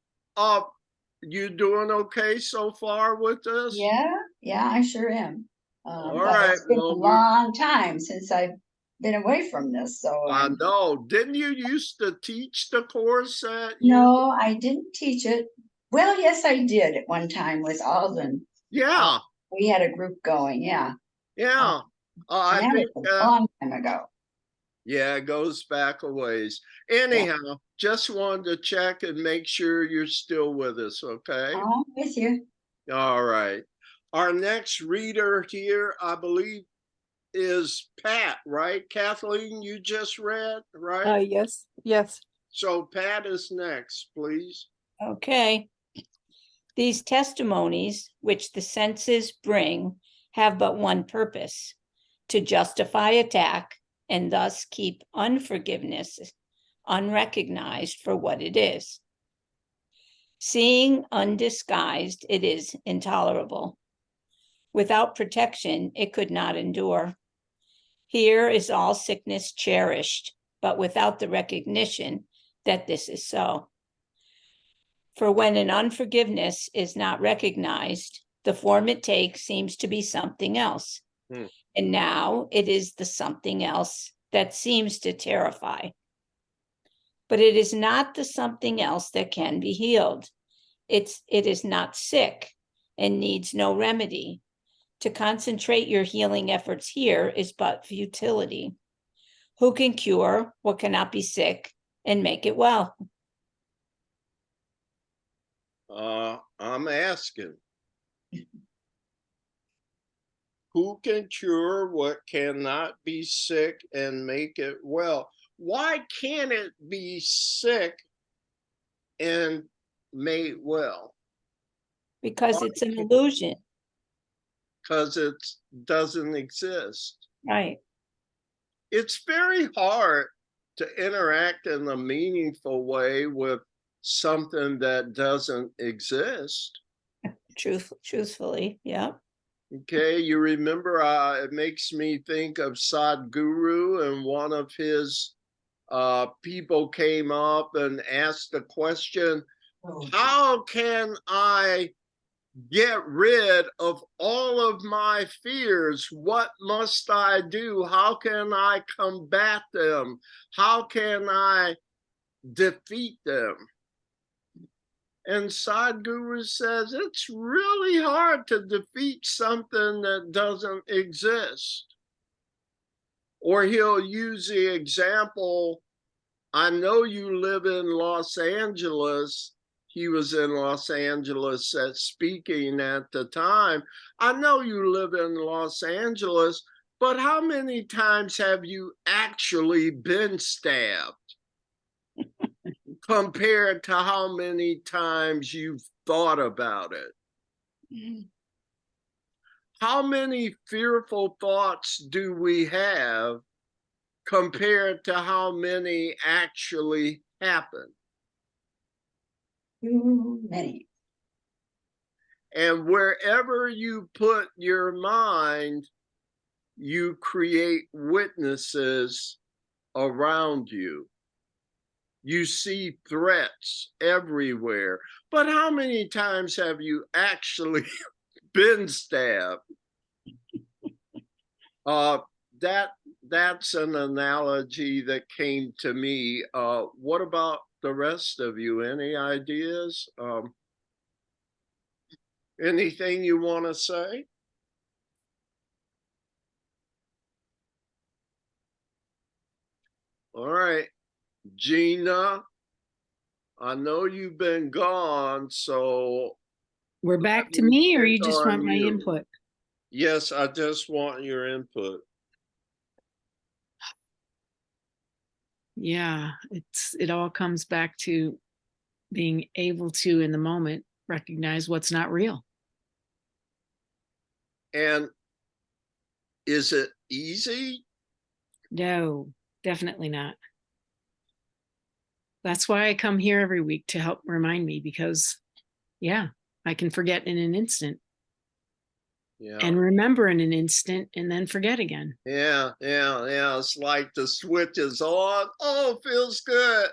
You doing okay so far with this? Yeah, I sure am. All But right, it's been a well, long time since I've been away from this, so I know. Didn't you used to teach the course at no, I didn't teach it. Well, yes, I did at one time with Alden. Yeah, We had a group going, yeah. yeah. I And that think, was a long time ago. yeah, it goes back a ways. Anyhow, just wanted to check and make sure you're still with us, okay? I'm with you. All right. Our next reader here, I believe, is Pat, right? Kathleen, you just read, right? Yes. So Pat is next, please. Okay. These testimonies which the senses bring have but one purpose: to justify attack and thus keep unforgiveness unrecognized for what it is. Seeing undisguised, it is intolerable. Without protection, it could not endure. Here is all sickness cherished, but without the recognition that this is so. For when an unforgiveness is not recognized, the form it takes seems to be something else. And now it is the something else that seems to terrify. But it is not the something else that can be healed. It is not sick and needs no remedy. To concentrate your healing efforts here is but futility. Who can cure what cannot be sick and make it well? I'm asking. Who can cure what cannot be sick and make it well? Why can't it be sick and made well? Because it's an illusion. Because it doesn't exist. Right. It's very hard to interact in a meaningful way with something that doesn't exist. Truthfully, yeah. Okay, you remember, it makes me think of Sadhguru, and one of his people came up and asked the question, how can I get rid of all of my fears. What must I do? How can I combat them? How can I defeat them? And Sadhguru says it's really hard to defeat something that doesn't exist. Or he'll use the example, I know you live in Los Angeles. He was in Los Angeles speaking at the time. I know you live in Los Angeles, but how many times have you actually been stabbed compared to how many times you've thought about it? How many fearful thoughts do we have compared to how many actually happen? Too many. And wherever you put your mind, you create witnesses around you. You see threats everywhere. But how many times have you actually been stabbed? That's an analogy that came to me. What about the rest of you? Any ideas? Anything you want to say? All right, Gina, I know you've been gone, so We're back to me, or you just on want my you. input? Yes, I just want your input. Yeah, it all comes back to being able to, in the moment, recognize what's not real. And is it easy? No, definitely not. That's why I come here every week, to help remind me, because yeah, I can forget in an instant. Yeah. And remember in an instant and then forget again. Yeah. It's like the switch is on. Oh, feels good.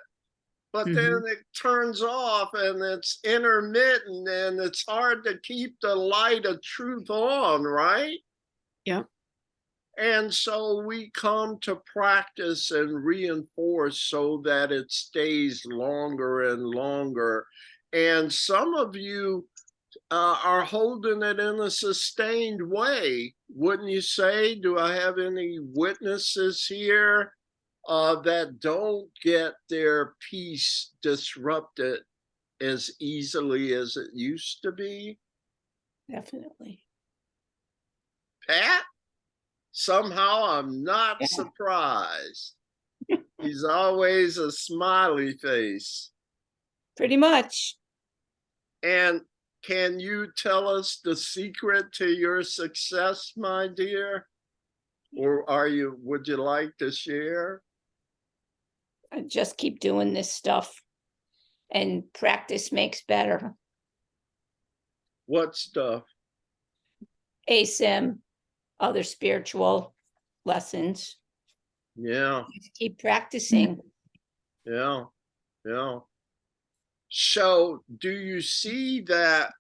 But then it turns off and it's intermittent and it's hard to keep the light of truth on, right? Yep. And so we come to practice and reinforce so that it stays longer and longer. And some of you are holding it in a sustained way, wouldn't you say? Do I have any witnesses here that don't get their peace disrupted as easily as it used to be? Definitely. Pat? Somehow I'm not Yeah. surprised. He's always a smiley face. Pretty much. And can you tell us the secret to your success, my dear? Or would you like to share? I just keep doing this stuff, and practice makes better. What stuff? ACIM, other spiritual lessons. Yeah. Just keep practicing. Yeah. So do you see that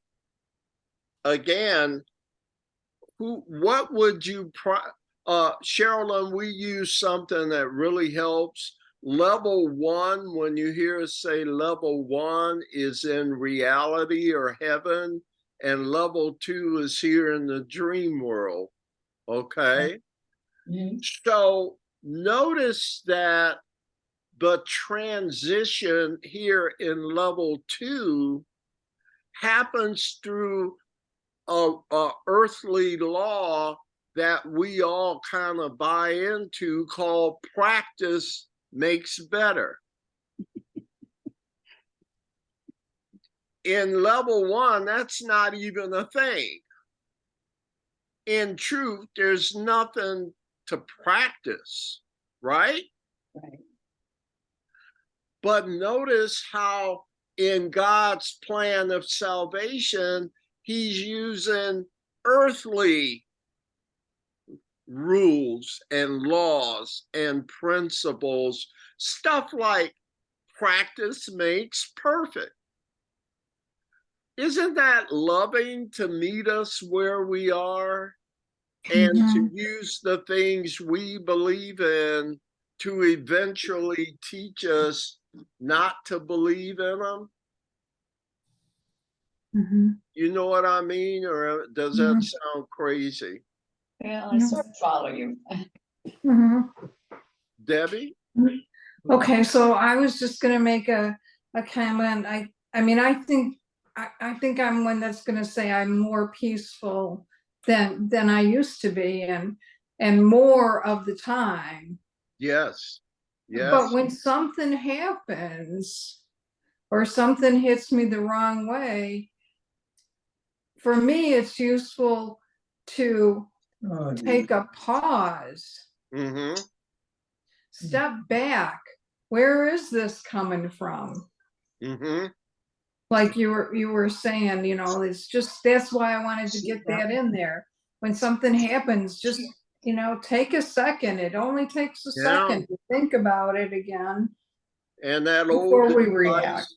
again? What would you Sherilyn, we use something that really helps. Level 1, when you hear us say level 1 is in reality or heaven, and level 2 is here in the dream world. Okay. So notice that the transition here in level 2 happens through a earthly law that we all kind of buy into, called practice makes better. In level 1, that's not even a thing. In truth, there's nothing to practice, right? Right. But notice how in God's plan of salvation, he's using earthly rules and laws and principles, stuff like practice makes perfect. Isn't that loving to meet us where we are and to use the things we believe in to eventually teach us not to believe in them? You know what I mean? Or does that sound crazy? Yeah, I sort of follow you. Debbie? Okay, so I was just gonna make a comment. I mean, I think I'm one that's gonna say I'm more peaceful than I used to be and more of the time. Yes. Yes. But when something happens or something hits me the wrong way, for me, it's useful to take a pause, Mm-hmm. step back. Where is this coming from? Mm-hmm. Like you were saying, you know, it's just, that's why I wanted to get that in there. When something happens, just, you know, take a second. It only takes a Yeah. second to think about it again And that before old we advice, react.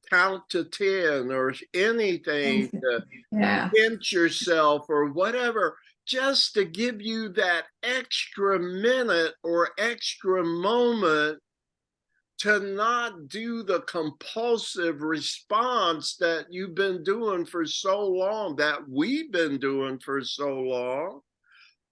count to 10 or anything to Yeah. pinch yourself or whatever, just to give you that extra minute or extra moment to not do the compulsive response that you've been doing for so long, that we've been doing for so long,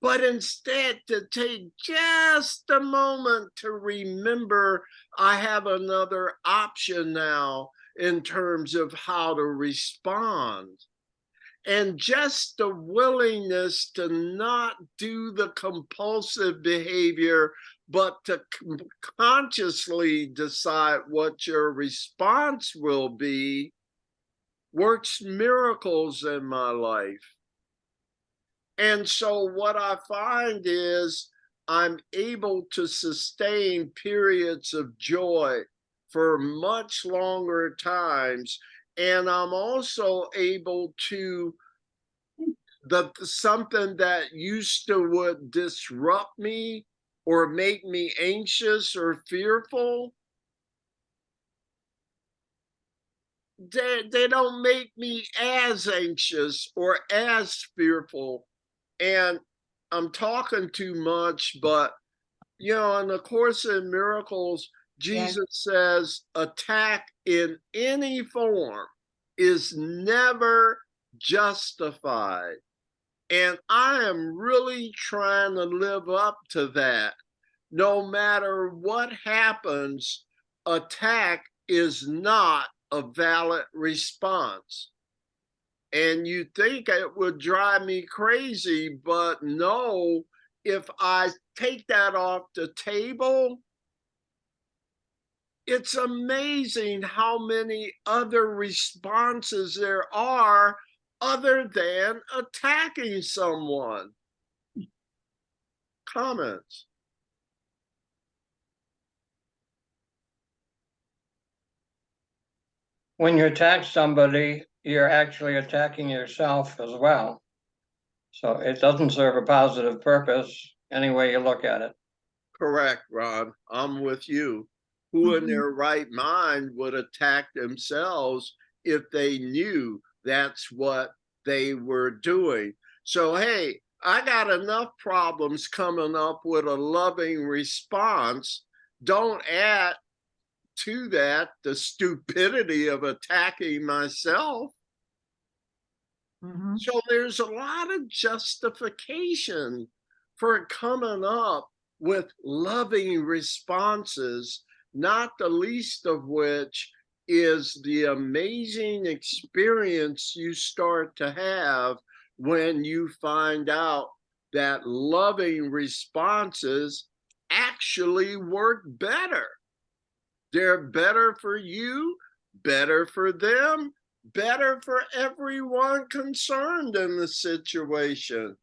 but instead to take just a moment to remember I have another option now in terms of how to respond. And just the willingness to not do the compulsive behavior, but to consciously decide what your response will be, works miracles in my life. And so what I find is I'm able to sustain periods of joy for much longer times. And I'm also able to, something that used to would disrupt me or make me anxious or fearful, they don't make me as anxious or as fearful. And I'm talking too much, but you know, in the Course in Miracles, Jesus says attack in any form is never justified. And I am really trying to live up to that. No matter what happens, attack is not a valid response. And you think it would drive me crazy, but no, if I take that off the table, it's amazing how many other responses there are other than attacking someone. Comments? When you attack somebody, you're actually attacking yourself as well. So it doesn't serve a positive purpose any way you look at it. Correct, Ron. I'm with you. Who in their right mind would attack themselves if they knew that's what they were doing? So, hey, I got enough problems coming up with a loving response. Don't add to that the stupidity of attacking myself. So there's a lot of justification for coming up with loving responses, not the least of which is the amazing experience you start to have when you find out that loving responses actually work better. They're better for you, better for them, better for everyone concerned in the situation.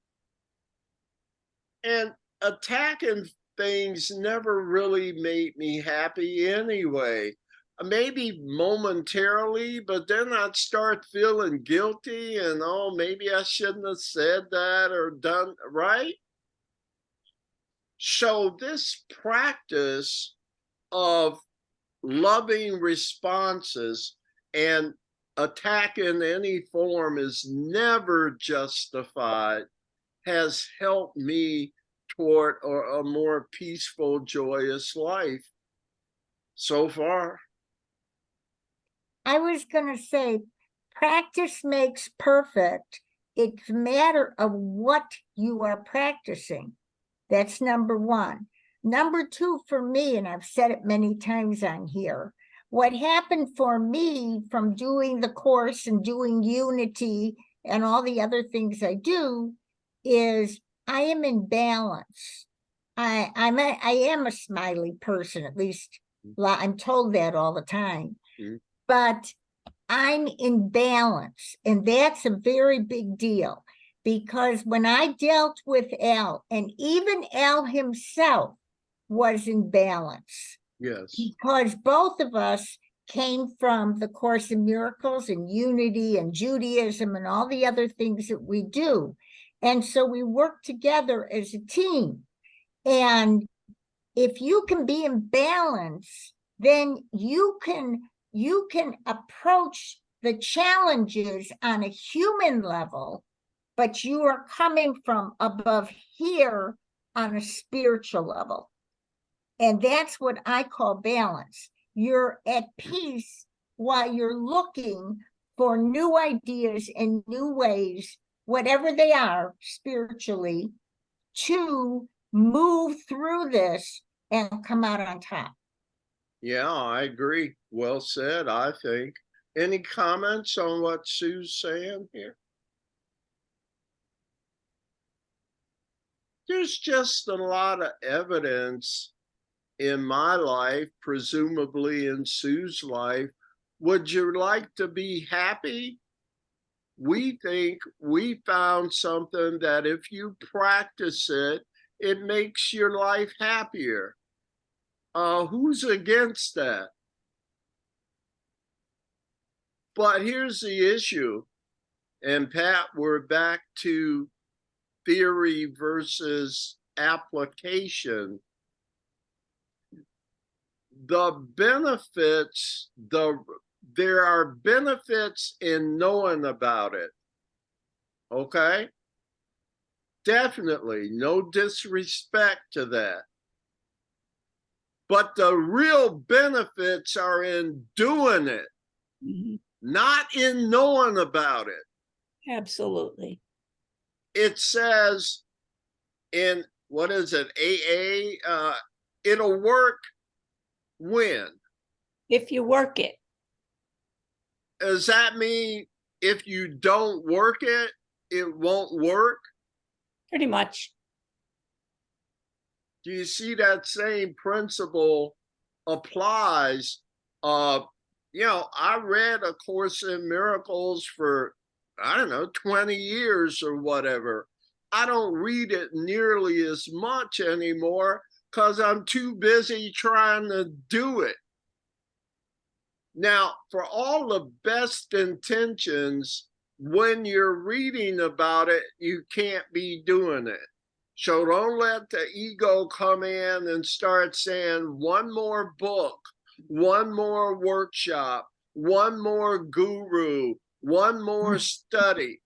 And attacking things never really made me happy anyway. Maybe momentarily, but then I'd start feeling guilty and, oh, maybe I shouldn't have said that or done, right? So this practice of loving responses and attack in any form is never justified, has helped me toward a more peaceful, joyous life so far. I was gonna say, practice makes perfect. It's a matter of what you are practicing. That's number one. Number two, for me, and I've said it many times on here, what happened for me from doing the course and doing Unity and all the other things I do is I am in balance. I am a smiley person, at least I'm told that all the time. Mhm. But I'm in balance, and that's a very big deal, because when I dealt with Al, and even Al himself was in balance, Yes. because both of us came from the Course in Miracles and Unity and Judaism and all the other things that we do. And so we work together as a team. And if you can be in balance, then you can approach the challenges on a human level, but you are coming from above here on a spiritual level. And that's what I call balance. You're at peace while you're looking for new ideas and new ways, whatever they are spiritually, to move through this and come out on top. Yeah, I agree. Well said, I think. Any comments on what Sue's saying here? There's just a lot of evidence in my life, presumably in Sue's life. Would you like to be happy? We think we found something that if you practice it, it makes your life happier. Who's against that? But here's the issue, and Pat, we're back to theory versus application. The benefits, there are benefits in knowing about it. Okay? Definitely, no disrespect to that. But the real benefits are in doing it, not in knowing about it. Absolutely. It says in, what is it, AA, it'll work when? If you work it. Does that mean if you don't work it, it won't work? Pretty much. Do you see that same principle applies? I read A Course in Miracles for, I don't know, 20 years or whatever. I don't read it nearly as much anymore because I'm too busy trying to do it. Now, for all the best intentions, when you're reading about it, you can't be doing it. So don't let the ego come in and start saying one more book, one more workshop, one more guru, one more study.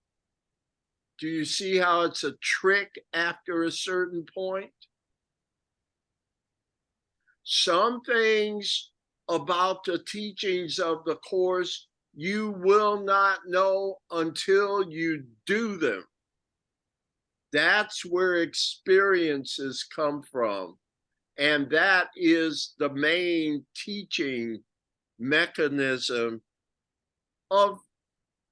Do you see how it's a trick after a certain point? Some things about the teachings of the Course you will not know until you do them. That's where experiences come from. And that is the main teaching mechanism of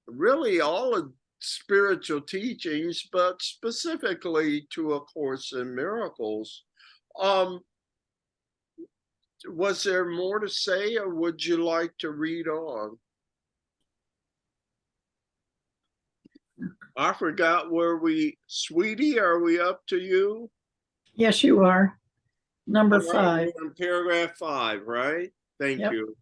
really all of spiritual teachings, but specifically to A Course in Miracles. Was there more to say, or would you like to read on? I forgot where Sweetie, are we up to you? Yes, you are. Number All right, 5. we're on paragraph 5, right? Thank Yep. you.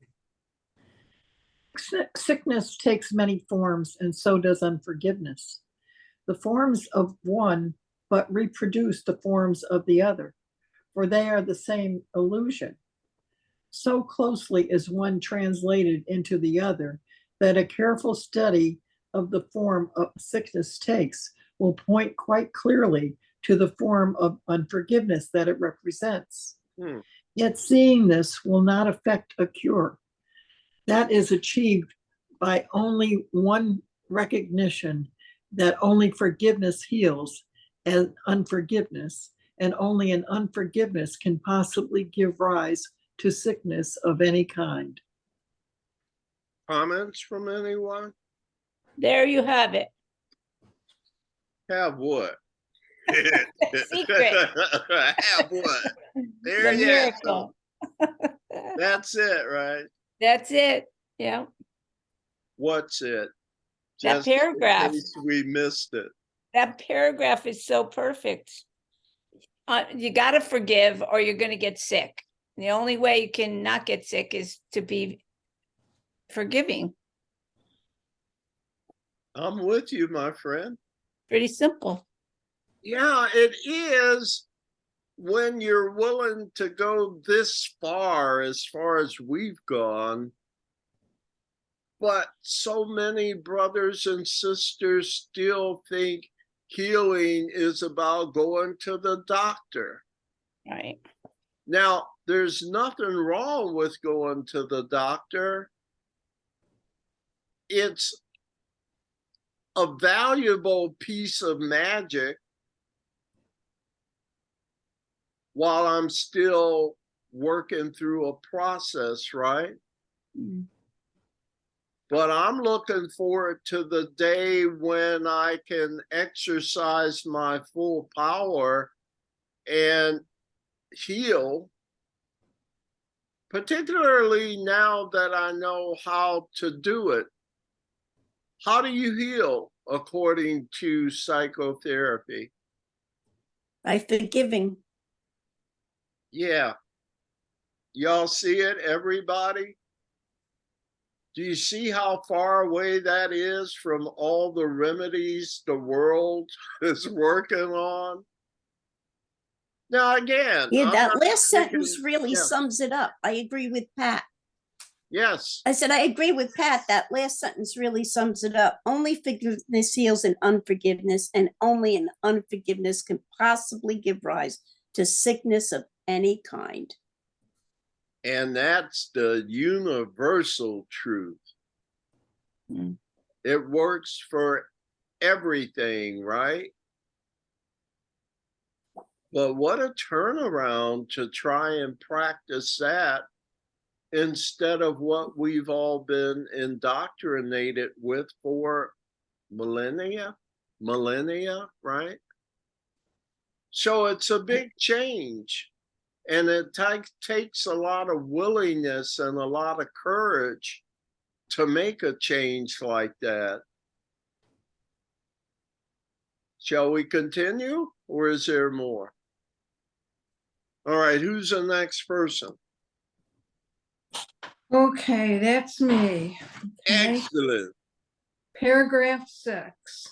Sickness takes many forms, and so does unforgiveness. The forms of one but reproduce the forms of the other, for they are the same illusion. So closely is one translated into the other that a careful study of the form of sickness takes will point quite clearly to the form of unforgiveness that it represents. Yet seeing this will not affect a cure. That is achieved by only one recognition that only forgiveness heals and unforgiveness, and only an unforgiveness can possibly give rise to sickness of any kind. Comments from anyone? There you have it. Have what? Secret. Have what? There The you miracle. go. That's it, right? That's it. Yeah. What's it? That Just in paragraph. case we missed it. That paragraph is so perfect. You got to forgive or you're going to get sick. The only way you can not get sick is to be forgiving. I'm with you, my friend. Pretty simple. Yeah, it is when you're willing to go this far as we've gone. But so many brothers and sisters still think healing is about going to the doctor. Right. Now, there's nothing wrong with going to the doctor. It's a valuable piece of magic while I'm still working through a process, right? Mm. But I'm looking forward to the day when I can exercise my full power and heal, particularly now that I know how to do it. How do you heal according to psychotherapy? By forgiving. Yeah. Y'all see it, everybody? Do you see how far away that is from all the remedies the world is working on? Now, again, Yeah, I'm that not last speaking- sentence really yeah. sums it up. I agree with Pat. Yes, I said, I agree with Pat. That last sentence really sums it up. Only forgiveness heals an unforgiveness, and only an unforgiveness can possibly give rise to sickness of any kind. and that's the universal truth. Mm. It works for everything, right? But what a turnaround to try and practice that instead of what we've all been indoctrinated with for millennia, right? So it's a big change, and it takes a lot of willingness and a lot of courage to make a change like that. Shall we continue, or is there more? All right, who's the next person? Okay, that's me. Okay. Excellent. Paragraph 6.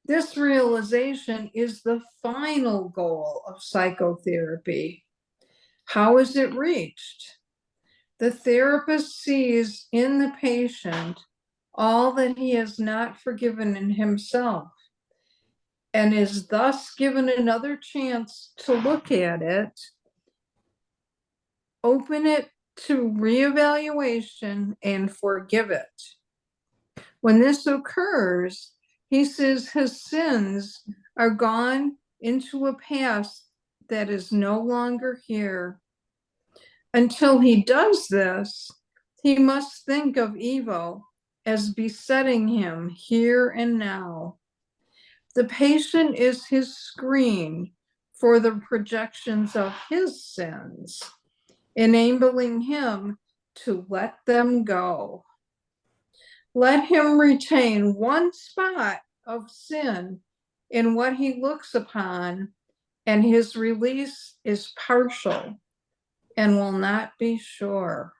This realization is the final goal of psychotherapy. How is it reached? The therapist sees in the patient all that he has not forgiven in himself and is thus given another chance to look at it, open it to reevaluation, and forgive it. When this occurs, he says his sins are gone into a past that is no longer here. Until he does this, he must think of evil as besetting him here and now. The patient is his screen for the projections of his sins, enabling him to let them go. Let him retain one spot of sin in what he looks upon, and his release is partial and will not be sure.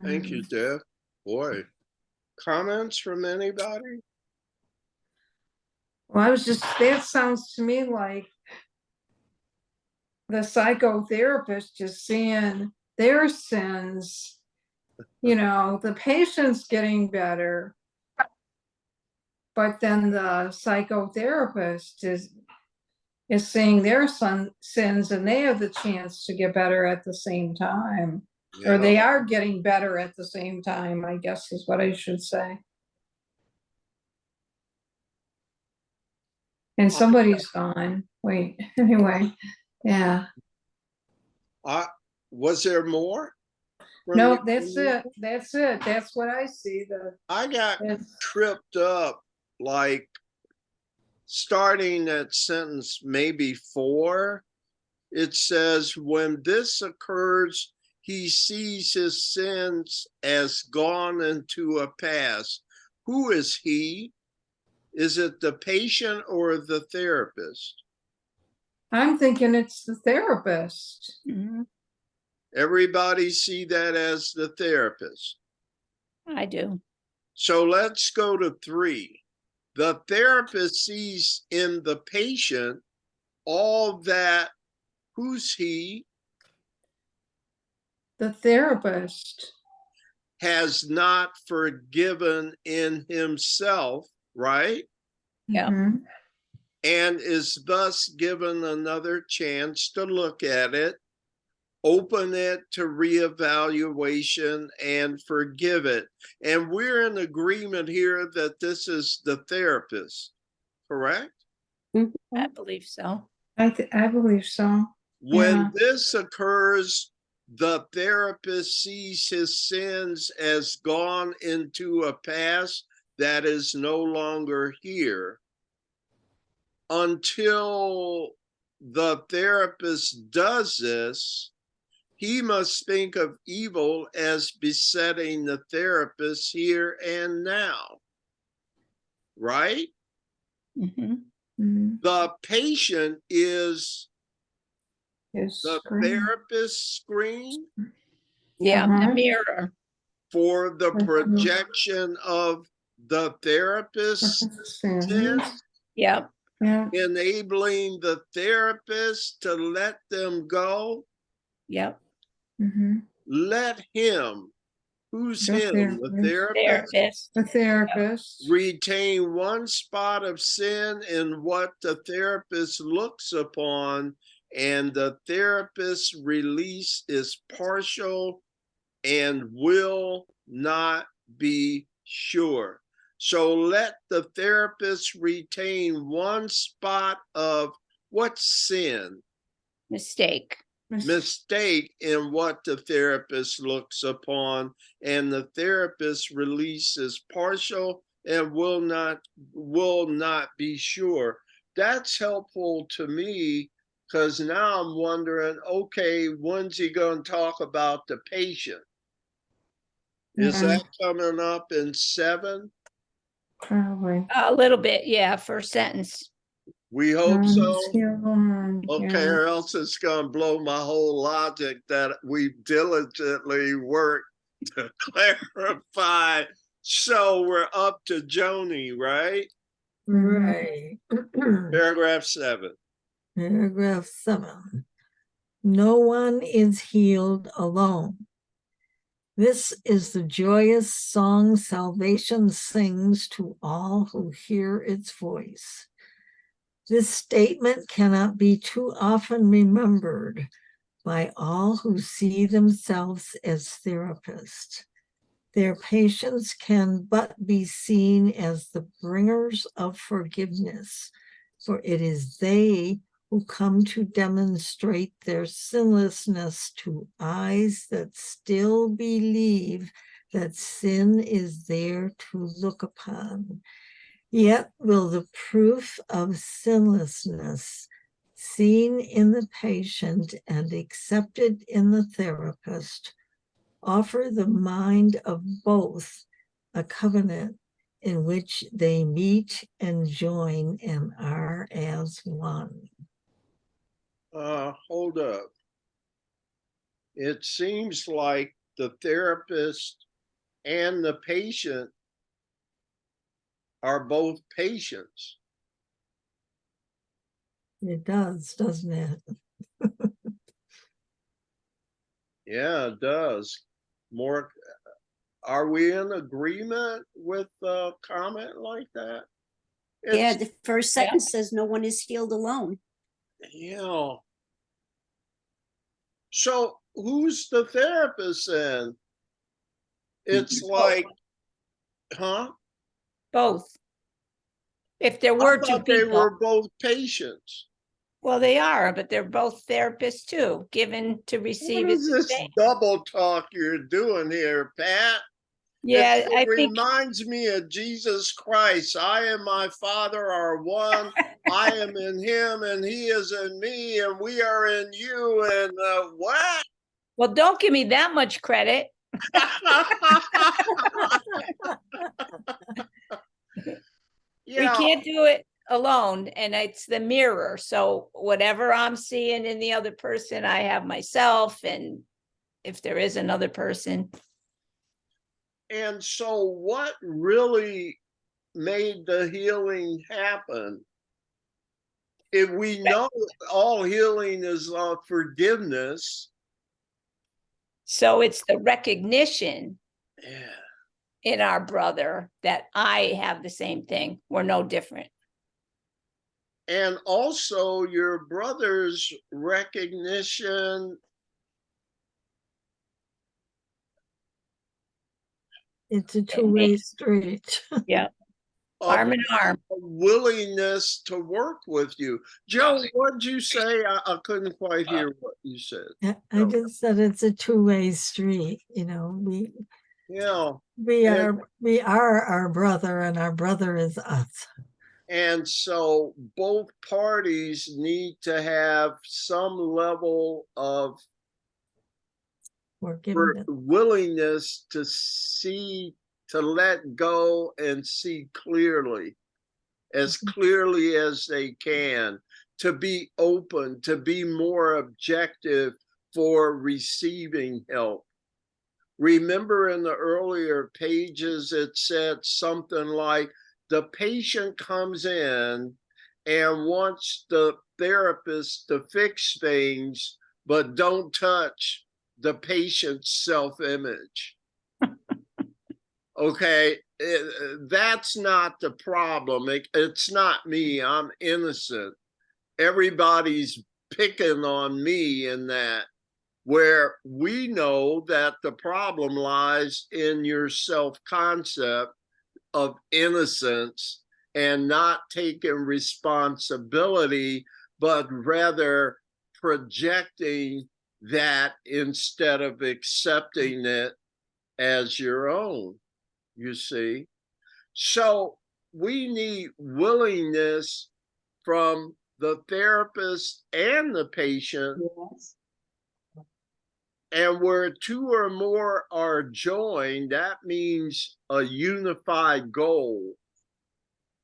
Thank you, Deb. Boy, comments from anybody? Well, that sounds to me like the psychotherapist just seeing their sins, you know, the patient's getting better, but then the psychotherapist is seeing their sins, and they have the chance to get better at the same time. Or they are getting better at the same time, I guess is what I should say. And somebody's gone. Wait, anyway, yeah. Was there more? from No, you? that's it. That's it. That's what I see. I got It's- tripped up, like starting at sentence maybe 4. It says, when this occurs, he sees his sins as gone into a past. Who is he? Is it the patient or the therapist? I'm thinking it's the therapist. Mhm. Everybody see that as the therapist. I do. So let's go to 3. The therapist sees in the patient all that. Who's he? The therapist. Has not forgiven in himself, right? Yeah. Mhm. And is thus given another chance to look at it, open it to reevaluation, and forgive it. And we're in agreement here that this is the therapist, correct? I believe so. I believe so. When Yeah. this occurs, the therapist sees his sins as gone into a past that is no longer here. Until the therapist does this, he must think of evil as besetting the therapist here and now, right? Mhm. Mhm. The patient is His the screen. therapist screen Yeah, Uh-huh. the mirror. for the Mhm. projection of the therapist, Sins. Yep. Yeah. enabling the therapist to let them go. Yep. Mhm. Let him, who's The him, the therapist, Therapist. The therapist. retain one spot of sin in what the therapist looks upon, and the therapist's release is partial and will not be sure. So let the therapist retain one spot of what sin? Mistake. Mistake in what the therapist looks upon, and the therapist release is partial and will not be sure. That's helpful to me, because now I'm wondering, okay, when's he going to talk about the patient? Is Yeah. that coming up in 7? Probably. A little bit, yeah, first sentence. We hope so. Yeah. Okay, or else it's gonna blow my whole logic that we diligently worked to clarify. So we're up to Joni, right? Right. Paragraph 7. Paragraph 7. No one is healed alone. This is the joyous song salvation sings to all who hear its voice. This statement cannot be too often remembered by all who see themselves as therapists. Their patients can but be seen as the bringers of forgiveness, for it is they who come to demonstrate their sinlessness to eyes that still believe that sin is there to look upon. Yet will the proof of sinlessness seen in the patient and accepted in the therapist offer the mind of both a covenant in which they meet and join and are as one. Hold up. It seems like the therapist and the patient are both patients. It does, doesn't it? Yeah, it does. More Are we in agreement with a comment like that? Yeah, It's, the first sentence says no one is healed alone. you know, so who's the therapist then? It's like, huh? Both. If there I were two thought they people, were both patients. well, they are, but they're both therapists too, given to What receive is is the this same. double talk you're doing here, Pat? Yeah, It I think, reminds me of Jesus Christ. I and my Father are one. I am in him and he is in me and we are in you. And what? well, don't give me that much credit. We Yeah. can't do it alone, and it's the mirror. So whatever I'm seeing in the other person, I have myself, and if there is another person, And so what really made the healing happen? If we know all healing is forgiveness. so it's the recognition Yeah. in our brother that I have the same thing. We're no different. And also your brother's recognition. It's a two-way street. Yeah. Of Arm in arm. a willingness to work with you. Joe, what did you say? I couldn't quite hear what you said. I just said it's a two-way street, you know, Yeah. we And- are our brother and our brother is us. And so both parties need to have some level of We're giving it. willingness to see, to let go and see clearly, as clearly as they can, to be open, to be more objective for receiving help. Remember in the earlier pages, it said something like, the patient comes in and wants the therapist to fix things, but don't touch the patient's self-image. Okay, that's not the problem. It's not me. I'm innocent. Everybody's picking on me in that, where we know that the problem lies in your self-concept of innocence and not taking responsibility, but rather projecting that instead of accepting it as your own, you see. So we need willingness from the therapist and the patient. Yes. And where two or more are joined, that means a unified goal.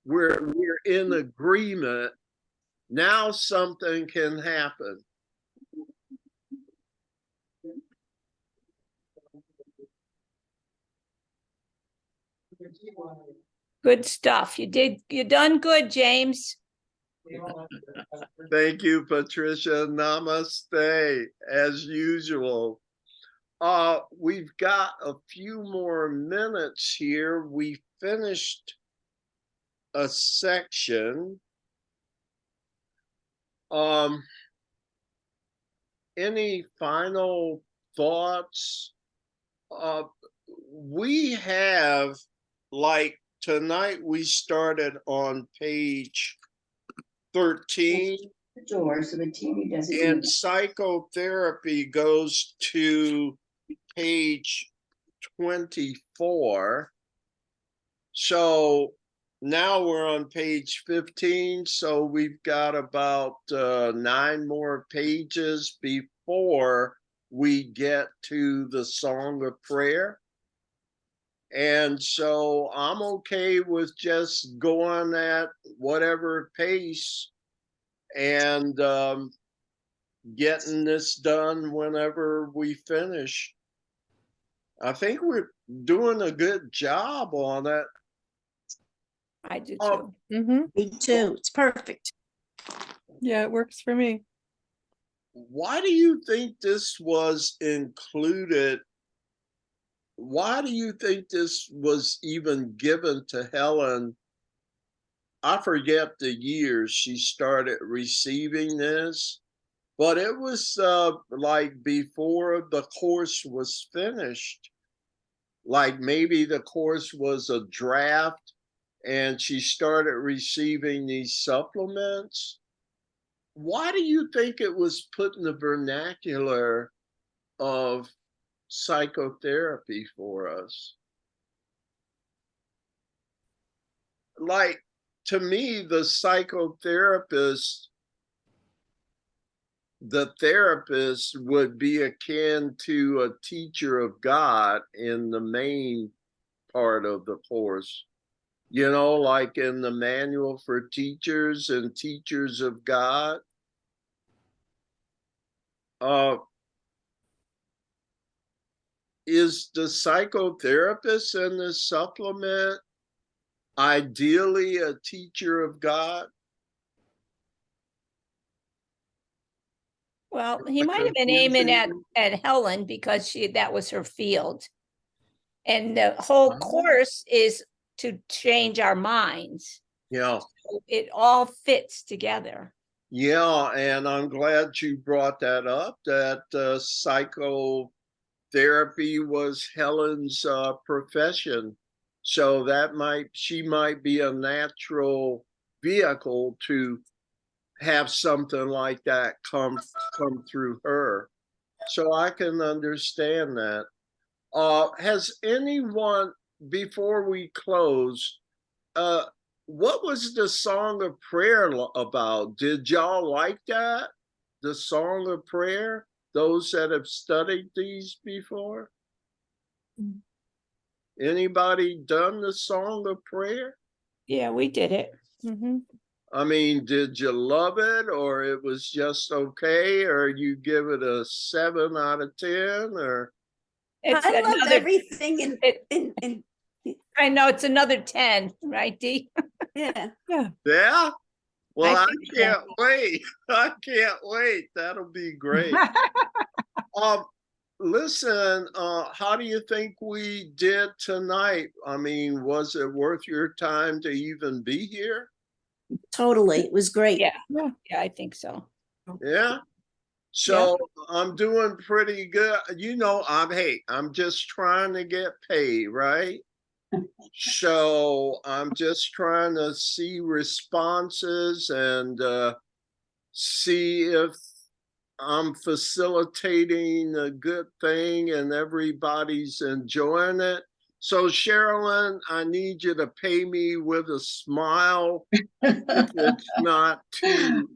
We're in agreement. Now something can happen. Good stuff. You done good, James. Thank you, Patricia. Namaste, as usual. We've got a few more minutes here. We finished a section. Any final thoughts? We have, like tonight, we started on page 13. The door, so the TV doesn't. And psychotherapy goes to page 24. So now we're on page 15. So we've got about 9 more pages before we get to the Song of Prayer. And so I'm okay with just going at whatever pace and getting this done whenever we finish. I think we're doing a good job on it. I do Oh. too. Mm-hmm. Me too. It's perfect. Yeah, it works for me. Why do you think this was included why do you think this was even given to Helen? I forget the years she started receiving this, but it was like before the course was finished. Like maybe the course was a draft and she started receiving these supplements. Why do you think it was put in the vernacular of psychotherapy for us? Like, to me, the psychotherapist, the therapist would be akin to a teacher of God in the main part of the course. You know, like in the manual for teachers and teachers of God. Is the psychotherapist in the supplement ideally a teacher of God? Well, he might have been aiming at Helen because that was her field. And the whole course is to change our minds. Yeah. So it all fits together. Yeah, and I'm glad you brought that up, that psychotherapy was Helen's profession. So that she might be a natural vehicle to have something like that come through her. So I can understand that. Has anyone, before we close, what was the Song of Prayer about? Did y'all like that? The Song of Prayer? Those that have studied these before? Anybody done the Song of Prayer? Yeah, we did it. I mean, did you love it, or it was just okay, or you give it a 7 out of 10, or? It's I loved another, everything in I know it's another 10, right, Dee? yeah. Yeah? Well, I think so. can't wait. I can't wait. That'll be great. Listen, how do you think we did tonight? I mean, was it worth your time to even be here? Totally. It was great. Yeah, I think so. Yeah. So I'm doing pretty good. You know, I'm just trying to get paid, right? So I'm just trying to see responses and see if I'm facilitating a good thing and everybody's enjoying it. So Sherilyn, I need you to pay me with a smile if it's not too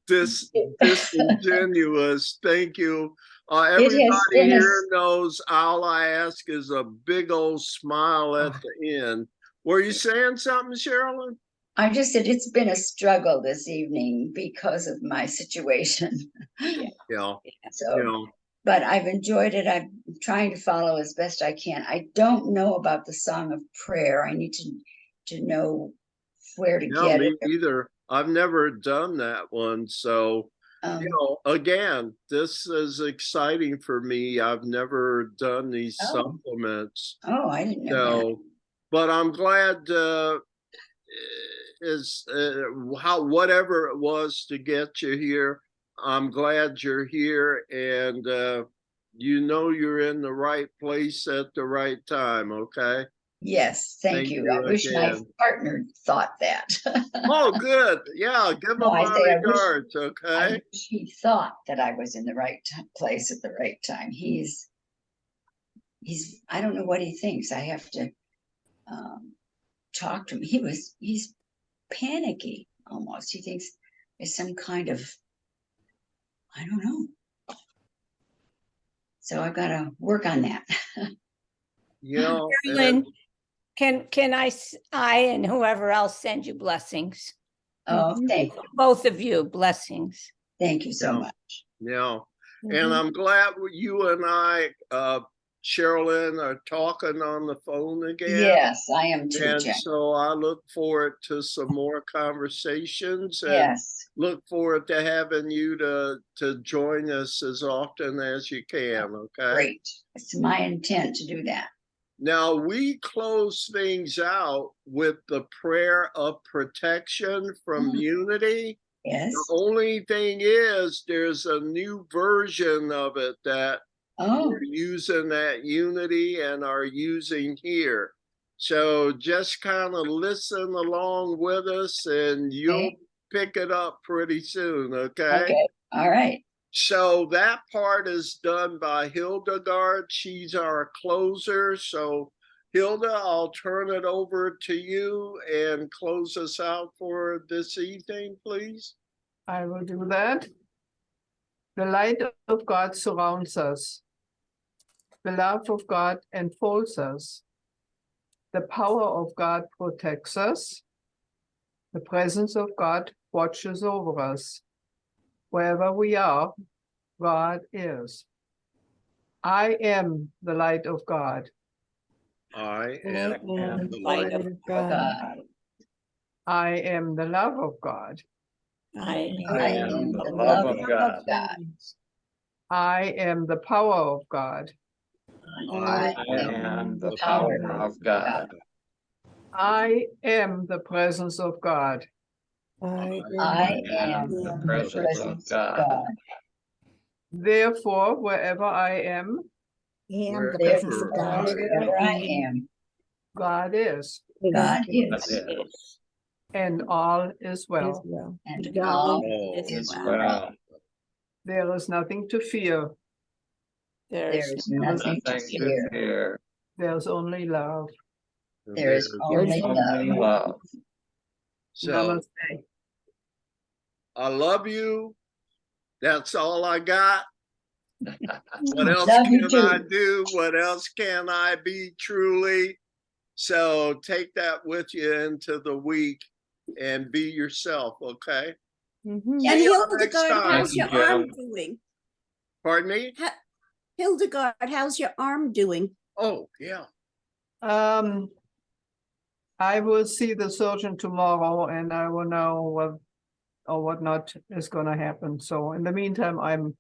disingenuous. Thank you. Everybody here knows all I ask is a big old smile at the end. Were you saying something, Sherilyn? I just said it's been a struggle this evening because of my situation. Yeah. So, but I've enjoyed it. I'm trying to follow as best I can. I don't know about the Song of Prayer. I need to know where to get me it. either. I've never done that one. So, you know, again, this is exciting for me. I've never done these supplements. Oh, I didn't know that. But I'm glad whatever it was to get you here, I'm glad you're here, and you know you're in the right place at the right time. Okay. Yes, thank you. I wish my partner thought that. Oh, good. Yeah, give him my regards. Okay. I wish he thought that I was in the right place at the right time. He's I don't know what he thinks. I have to talk to him. He's panicky almost. He thinks it's some kind of, I don't know. So I've got to work on that. Yeah. Carolyn, can I and whoever else send you blessings? Oh, thank you. Both of you, blessings. Thank you so much. Yeah. And I'm glad you and I Sherilyn are talking on the phone again. Yes, I am too, And Jack. so I look forward to some more conversations and Yes, look forward to having you to join us as often as you can, okay? great. It's my intent to do that. Now we close things out with the prayer of protection from unity. Yes. The only thing is there's a new version of it that Oh, we're using that unity and are using here. So just kind of listen along with us and you'll Okay. pick it up pretty soon, okay? okay. All right. So that part is done by Hildegard. She's our closer. So Hilda, I'll turn it over to you and close us out for this evening, please. I will do that. The light of God surrounds us. The love of God enfolds us. The power of God protects us. The presence of God watches over us. Wherever we are, God is. I am the light of God. I am the light light. of God. I am the love of God. I I am the love of God. I am the power of God. I am the power power of God. I am the presence of God. I am the the presence presence of of God. God. Therefore, wherever I am, And the presence of Wherever God. Wherever I am, God is, God That is, is and all is well. and God all all is is well. There is nothing to fear. There There's is nothing to nothing to fear. fear. There's only love. and There is only Only love. love. So Namaste. I love you. That's all I got. What else Love you can I too. do? What else can I be truly? So take that with you into the week and be yourself, okay? And See y'all next Hildegard, time. how's your Thank you, arm Jim. doing? Pardon me? Hildegard, how's your arm doing? Oh, yeah. I will see the surgeon tomorrow and I will know what or what not is gonna happen. So in the meantime, I'm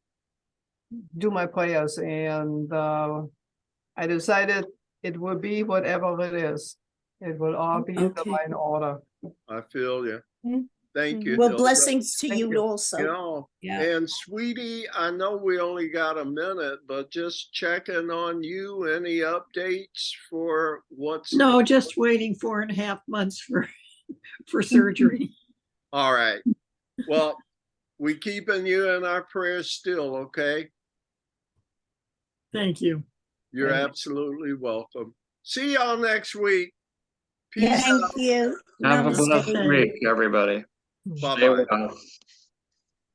do my prayers and I decided it will be whatever it is. It will all be in Okay. divine order. I feel you. Mm. Thank you. Well, Hilda. blessings to Thank you you. also. You know, Yeah. and sweetie, I know we only got a minute, but just checking on you. Any updates for what's No, just waiting 4.5 months for surgery. all right? Well, we keeping you in our prayers still, okay? Thank you. You're Thank you. absolutely welcome. See y'all next week. Peace Yes. out. Thank you. Have a Namaste. blessed week, everybody. Stay Bye-bye. well.